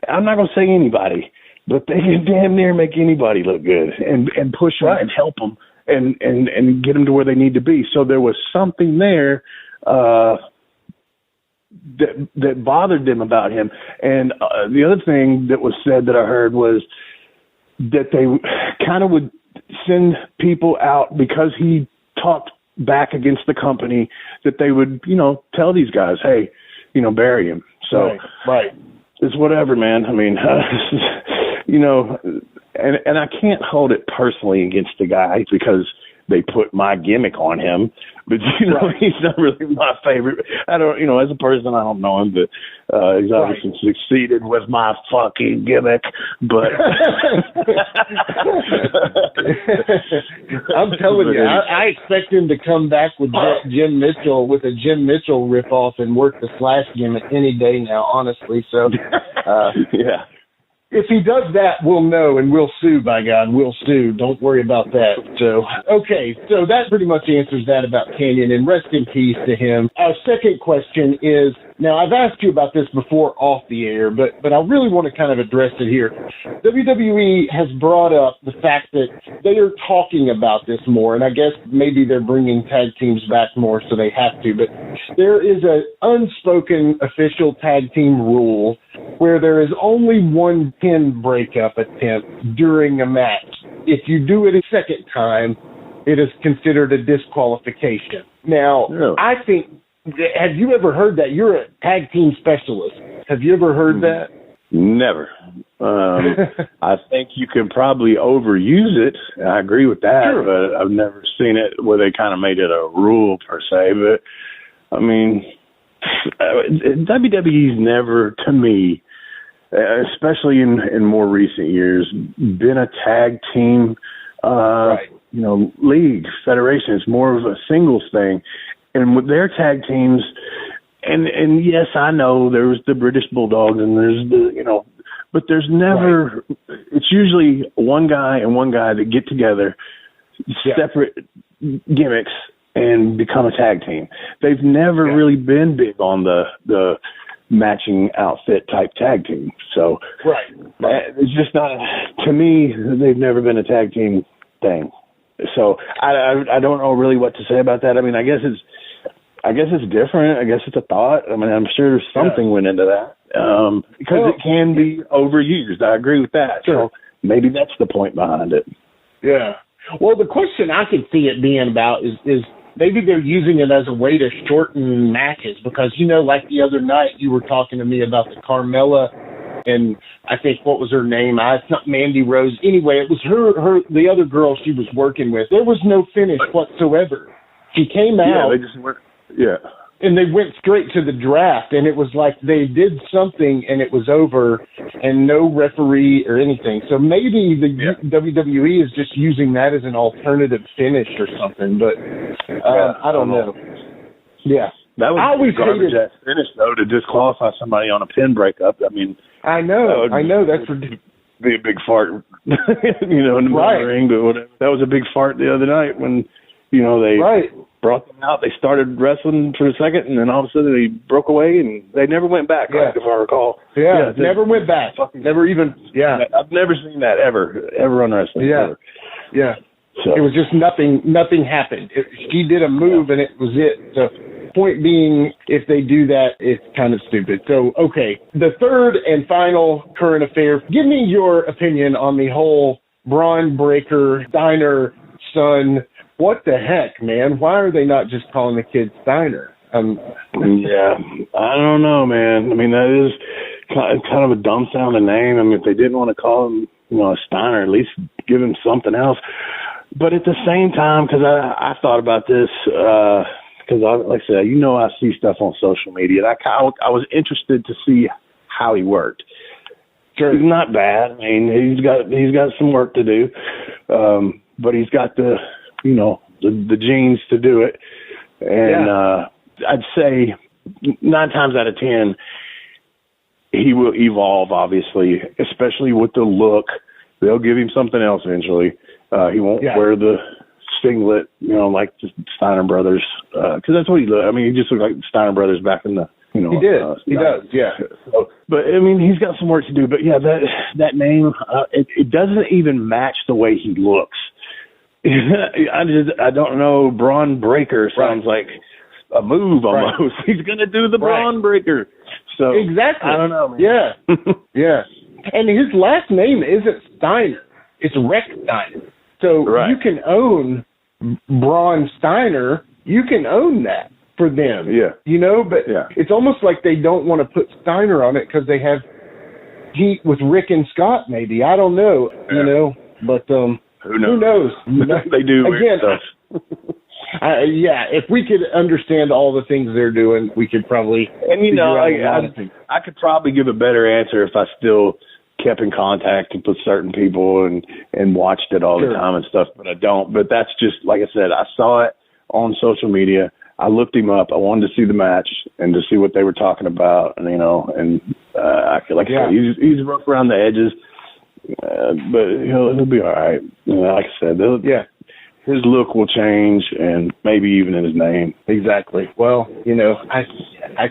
I'm not going to say anybody, but they can damn near make anybody look good and push them and help them and get them to where they need to be. So there was something there that bothered them about him. And the other thing that was said that I heard was that they kind of would send people out because he talked back against the company, that they would, tell these guys, hey, bury him. So right. It's whatever, man. I mean, and I can't hold it personally against the guy because they put my gimmick on him, but he's not really my favorite. I don't, as a person, I don't know him, but he's obviously succeeded with my fucking gimmick. But I'm telling you, I expect him to come back with Jim Mitchell, with a Jim Mitchell ripoff, and work the Slash gimmick any day now, honestly. So, yeah. If he does that, we'll know, and we'll sue, by God. We'll sue. Don't worry about that. So, okay, so that pretty much answers that about Canyon, and rest in peace to him. Our second question is, now I've asked you about this before off the air, but I really want to kind of address it here. WWE has brought up the fact that they are talking about this more, and I guess maybe they're bringing tag teams back more, so they have to, but there is an unspoken official tag team rule where there is only one pin breakup attempt during a match. If you do it a second time, it is considered a disqualification. Now, I think, have you ever heard that? You're a tag team specialist. Have you ever heard that? Never. I think you can probably overuse it. I agree with that, but I've never seen it where they kind of made it a rule per se. But, I mean, WWE's never, to me, especially in more recent years, been a tag team, league, federation. It's more of a singles thing. And with their tag teams, and yes, I know there's the British Bulldogs and there's the, but there's never, it's usually one guy and one guy that get together, separate gimmicks, and become a tag team. They've never really been big on the matching outfit type tag team. So it's just not, to me, they've never been a tag team thing. So I don't know really what to say about that. I mean, I guess it's different. I guess it's a thought. I mean, I'm sure there's something went into that because it can be overused. I agree with that. So maybe that's the point behind it. Yeah. Well, the question I could see it being about is maybe they're using it as a way to shorten matches because, like the other night you were talking to me about the Carmella and I think, what was her name? It's not Mandy Rose. Anyway, it was her, the other girl she was working with. There was no finish whatsoever. She came out. Yeah, they just went, and they went straight to the draft, and it was like they did something, and it was over, and no referee or anything. So maybe the WWE is just using that as an alternative finish or something, but I don't know. Yeah. That was garbage ass finish, though, to disqualify somebody on a pin breakup. I mean, I know. That's ridiculous. Be a big fart, in the middle of the ring, but whatever. That was a big fart the other night when, they brought them out. They started wrestling for a second, and then all of a sudden they broke away, and they never went back, if I recall. Yeah, never went back. Never even, I've never seen that ever on wrestling. Yeah, ever. Yeah. So. It was just nothing happened. She did a move, and it was it. So, point being, if they do that, it's kind of stupid. So, okay, the third and final current affair. Give me your opinion on the whole Braun Breaker, Steiner, son. What the heck, man? Why are they not just calling the kid Steiner? I don't know, man. I mean, that is kind of a dumb sounding name. I mean, if they didn't want to call him, a Steiner, at least give him something else. But at the same time, because I thought about this, because like I said, I see stuff on social media. And I was interested to see how he worked. Sure. He's not bad. I mean, he's got some work to do, but he's got the the genes to do it. And I'd say 9 times out of 10, he will evolve, obviously, especially with the look. They'll give him something else eventually. He won't wear the singlet, like the Steiner Brothers, because that's what he looked. I mean, he just looked like the Steiner Brothers back in the, he did. He does, yeah. So, but I mean, he's got some work to do. But yeah, that name, it doesn't even match the way he looks. I don't know. Braun Breaker sounds like a move almost. Right. He's gonna do the Braun Breaker. So exactly. I don't know, man. Yeah, yeah. And his last name isn't Steiner; it's Rex Steiner. So you can own Braun Steiner. You can own that for them. Yeah. But it's almost like they don't want to put Steiner on it because they have heat with Rick and Scott. Maybe I don't know. But who knows? Who knows? They do weird again. Stuff. If we could understand all the things they're doing, we could probably. And I could probably give a better answer if I still kept in contact with certain people and watched it all the time and stuff, but I don't. But that's just, like I said, I saw it on social media. I looked him up. I wanted to see the match and to see what they were talking about, and I feel like he's rough around the edges, but he'll be all right. Like I said, his look will change, and maybe even in his name. Exactly. Well, I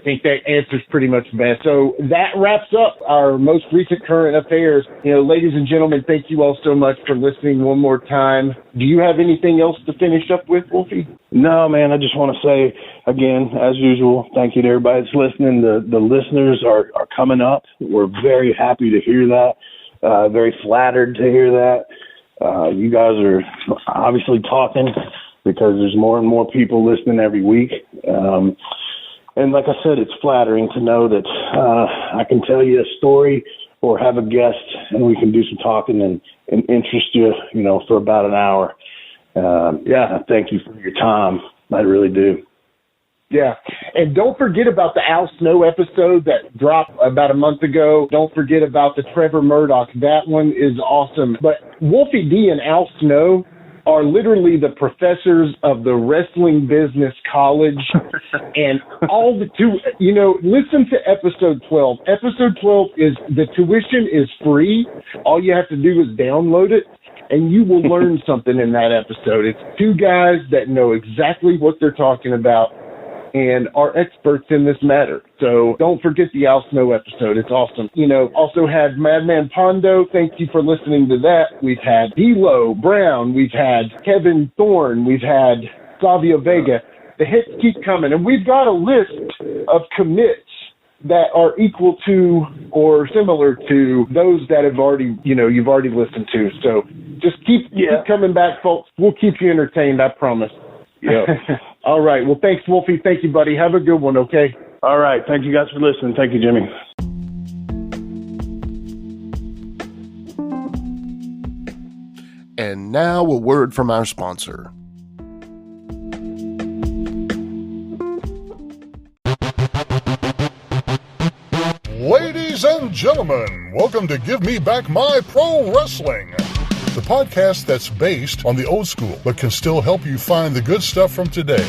think that answers pretty much best. So that wraps up our most recent current affairs. Ladies and gentlemen, thank you all so much for listening one more time. Do you have anything else to finish up with, Wolfie? No, man. I just want to say, again, as usual, thank you to everybody that's listening. The listeners are coming up. We're very happy to hear that. Very flattered to hear that. You guys are obviously talking because there's more and more people listening every week. And like I said, it's flattering to know that I can tell you a story or have a guest and we can do some talking and interest you, for about an hour. I thank you for your time. I really do. Yeah. And don't forget about the Al Snow episode that dropped about a month ago. Don't forget about the Trevor Murdoch. That one is awesome. But Wolfie D and Al Snow are literally the professors of the wrestling business college. And all the listen to episode 12. Episode 12 the tuition is free. All you have to do is download it. And you will learn something in that episode. It's 2 guys that know exactly what they're talking about and are experts in this matter. So don't forget the Al Snow episode. It's awesome. Also had Madman Pondo. Thank you for listening to that. We've had D'Lo Brown. We've had Kevin Thorne. We've had Savio Vega. The hits keep coming. And we've got a list of commits that are equal to or similar to those that have already, you've already listened to. So just keep coming back, folks. We'll keep you entertained, I promise. Yeah. All right. Well, thanks, Wolfie. Thank you, buddy. Have a good one, okay? All right. Thank you guys for listening. Thank you, Jimmy. And now a word from our sponsor. Ladies and gentlemen, welcome to Give Me Back My Pro Wrestling, the podcast that's based on the old school but can still help you find the good stuff from today.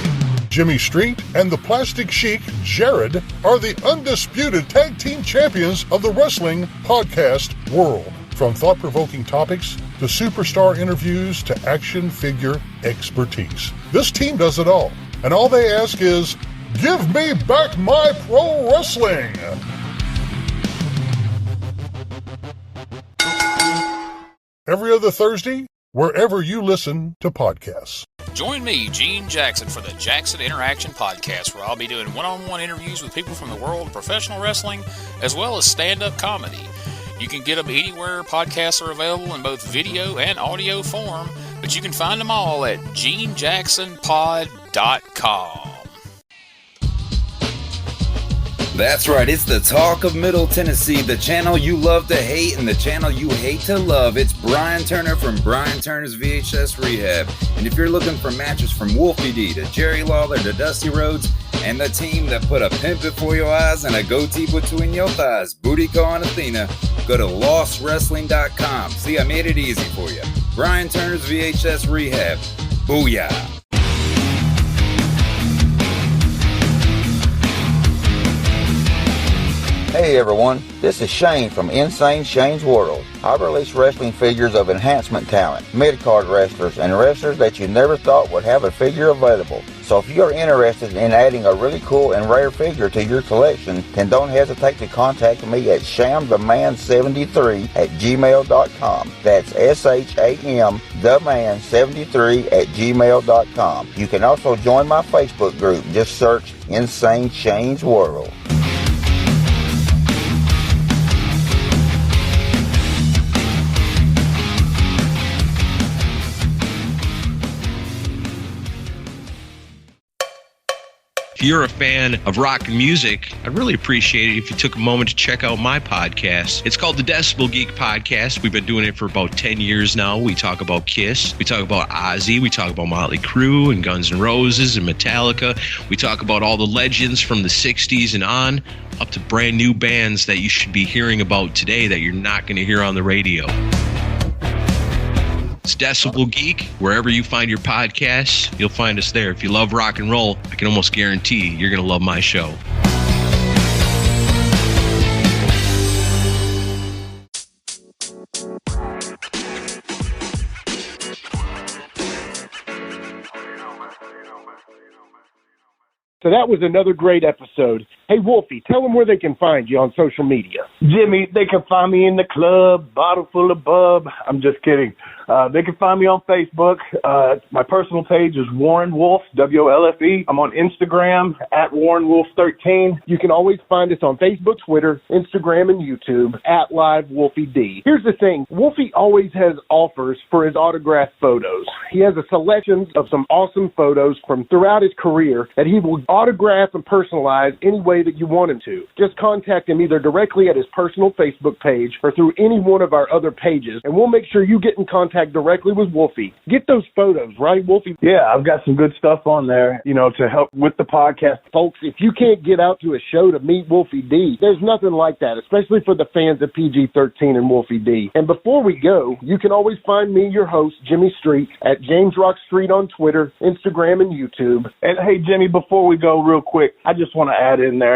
Jimmy Street and the Plastic Sheik, Jared, are the undisputed tag team champions of the wrestling podcast world. From thought-provoking topics to superstar interviews to action figure expertise. This team does it all, and all they ask is, give me back my pro wrestling! Every other Thursday, wherever you listen to podcasts. Join me, Gene Jackson, for the Jackson Interaction Podcast, where I'll be doing one-on-one interviews with people from the world of professional wrestling, as well as stand-up comedy. You can get them anywhere podcasts are available in both video and audio form, but you can find them all at genejacksonpod.com. That's right, it's the Talk of Middle Tennessee, the channel you love to hate and the channel you hate to love. It's Brian Turner from Brian Turner's VHS Rehab. And if you're looking for matches from Wolfie D to Jerry Lawler to Dusty Rhodes and the team that put a pimp before your eyes and a goatee between your thighs, Booty Call and Athena, go to lostwrestling.com. See, I made it easy for you. Brian Turner's VHS Rehab. Booyah! Hey everyone, this is Shane from Insane Shane's World. I release wrestling figures of enhancement talent, mid-card wrestlers, and wrestlers that you never thought would have a figure available. So if you're interested in adding a really cool and rare figure to your collection, then don't hesitate to contact me at shamtheman73@gmail.com. That's SHAMtheman73@gmail.com. You can also join my Facebook group. Just search Insane Shane's World. If you're a fan of rock and music, I'd really appreciate it if you took a moment to check out my podcast. It's called the Decibel Geek Podcast. We've been doing it for about 10 years now. We talk about Kiss. We talk about Ozzy. We talk about Motley Crue and Guns N' Roses and Metallica. We talk about all the legends from the 60s and on, up to brand new bands that you should be hearing about today that you're not going to hear on the radio. It's Decibel Geek. Wherever you find your podcasts, you'll find us there. If you love rock and roll, I can almost guarantee you're going to love my show. So that was another great episode. Hey, Wolfie, tell them where they can find you on social media. Jimmy, they can find me in the club, bottle full of bub. I'm just kidding. They can find me on Facebook. My personal page is Warren Wolf, WOLFE. I'm on Instagram at WarrenWolf13. You can always find us on Facebook, Twitter, Instagram, and YouTube at Live Wolfie D. Here's the thing. Wolfie always has offers for his autographed photos. He has a selection of some awesome photos from throughout his career that he will autograph and personalize any way that you want him to. Just contact him either directly at his personal Facebook page or through any one of our other pages, and we'll make sure you get in contact directly with Wolfie. Get those photos, right, Wolfie? Yeah, I've got some good stuff on there, to help with the podcast. Folks, if you can't get out to a show to meet Wolfie D, there's nothing like that, especially for the fans of PG-13 and Wolfie D. And before we go, you can always find me, your host, Jimmy Street, at James Rock Street on Twitter, Instagram, and YouTube. And hey, Jimmy, before we go real quick, I just want to add in there,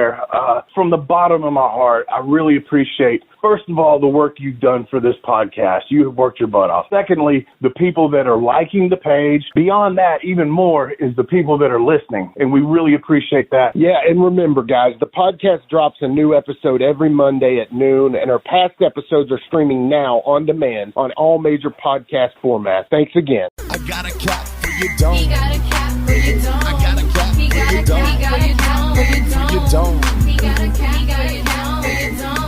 from the bottom of my heart, I really appreciate, first of all, the work you've done for this podcast. You have worked your butt off. Secondly, the people that are liking the page. Beyond that, even more, is the people that are listening, and we really appreciate that. Yeah, and remember, guys, the podcast drops a new episode every Monday at noon, and our past episodes are streaming now on demand on all major podcast formats. Thanks again. I got a cap for your dome. He got a cap for your dome. I got a cap for your dome. He got a cap for your dome. He got a cap for your dome.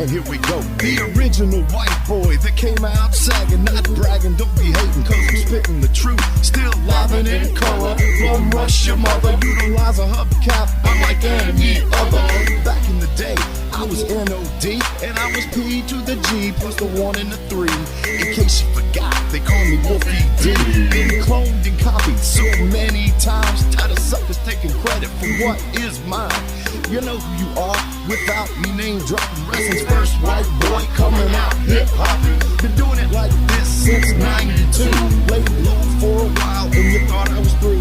And here we go. The original white boy that came out sagging, not bragging, don't be hating, cause I'm spitting the truth. Still live and in color. From rush your mother, utilize a hubcap, unlike any other. Back in the day, I was NOD, and I was P to the G, plus the 1 and the 3. In case you forgot, they call me Wolfie D. Been cloned and copied so many times, tired of suckers taking credit for what is mine. You know who you are without me name dropping. Wrestling's first white boy coming out hip-hopping. Been doing it like this since 92. Laid low for a while and you thought I was through.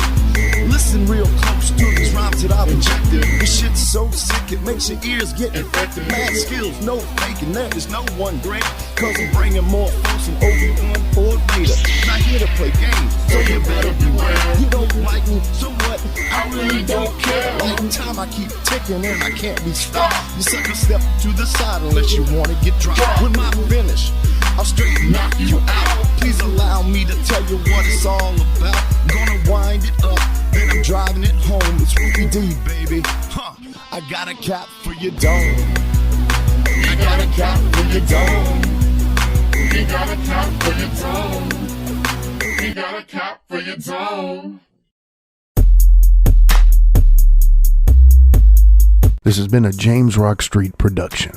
Listen real close to these rhymes that I've injected. This shit's so sick it makes your ears get infected. Mad skills, no faking, there is no one great. Cause I'm bringing more folks than Obi-Wan or Vader. Not here to play games, so you better beware. You don't like me, so what? I really don't care. Like time I keep ticking and I can't be stopped. You sucker step to the side unless you wanna get dropped. With my finish, I'll straight knock you out. Please allow me to tell you what it's all about. I'm gonna wind it up, then I'm driving it home. It's Wolfie D, baby. I got a cap for your dome. I got a cap for your dome. You got a cap for your dome. You got a cap for your dome. This has been a James Rock Street production.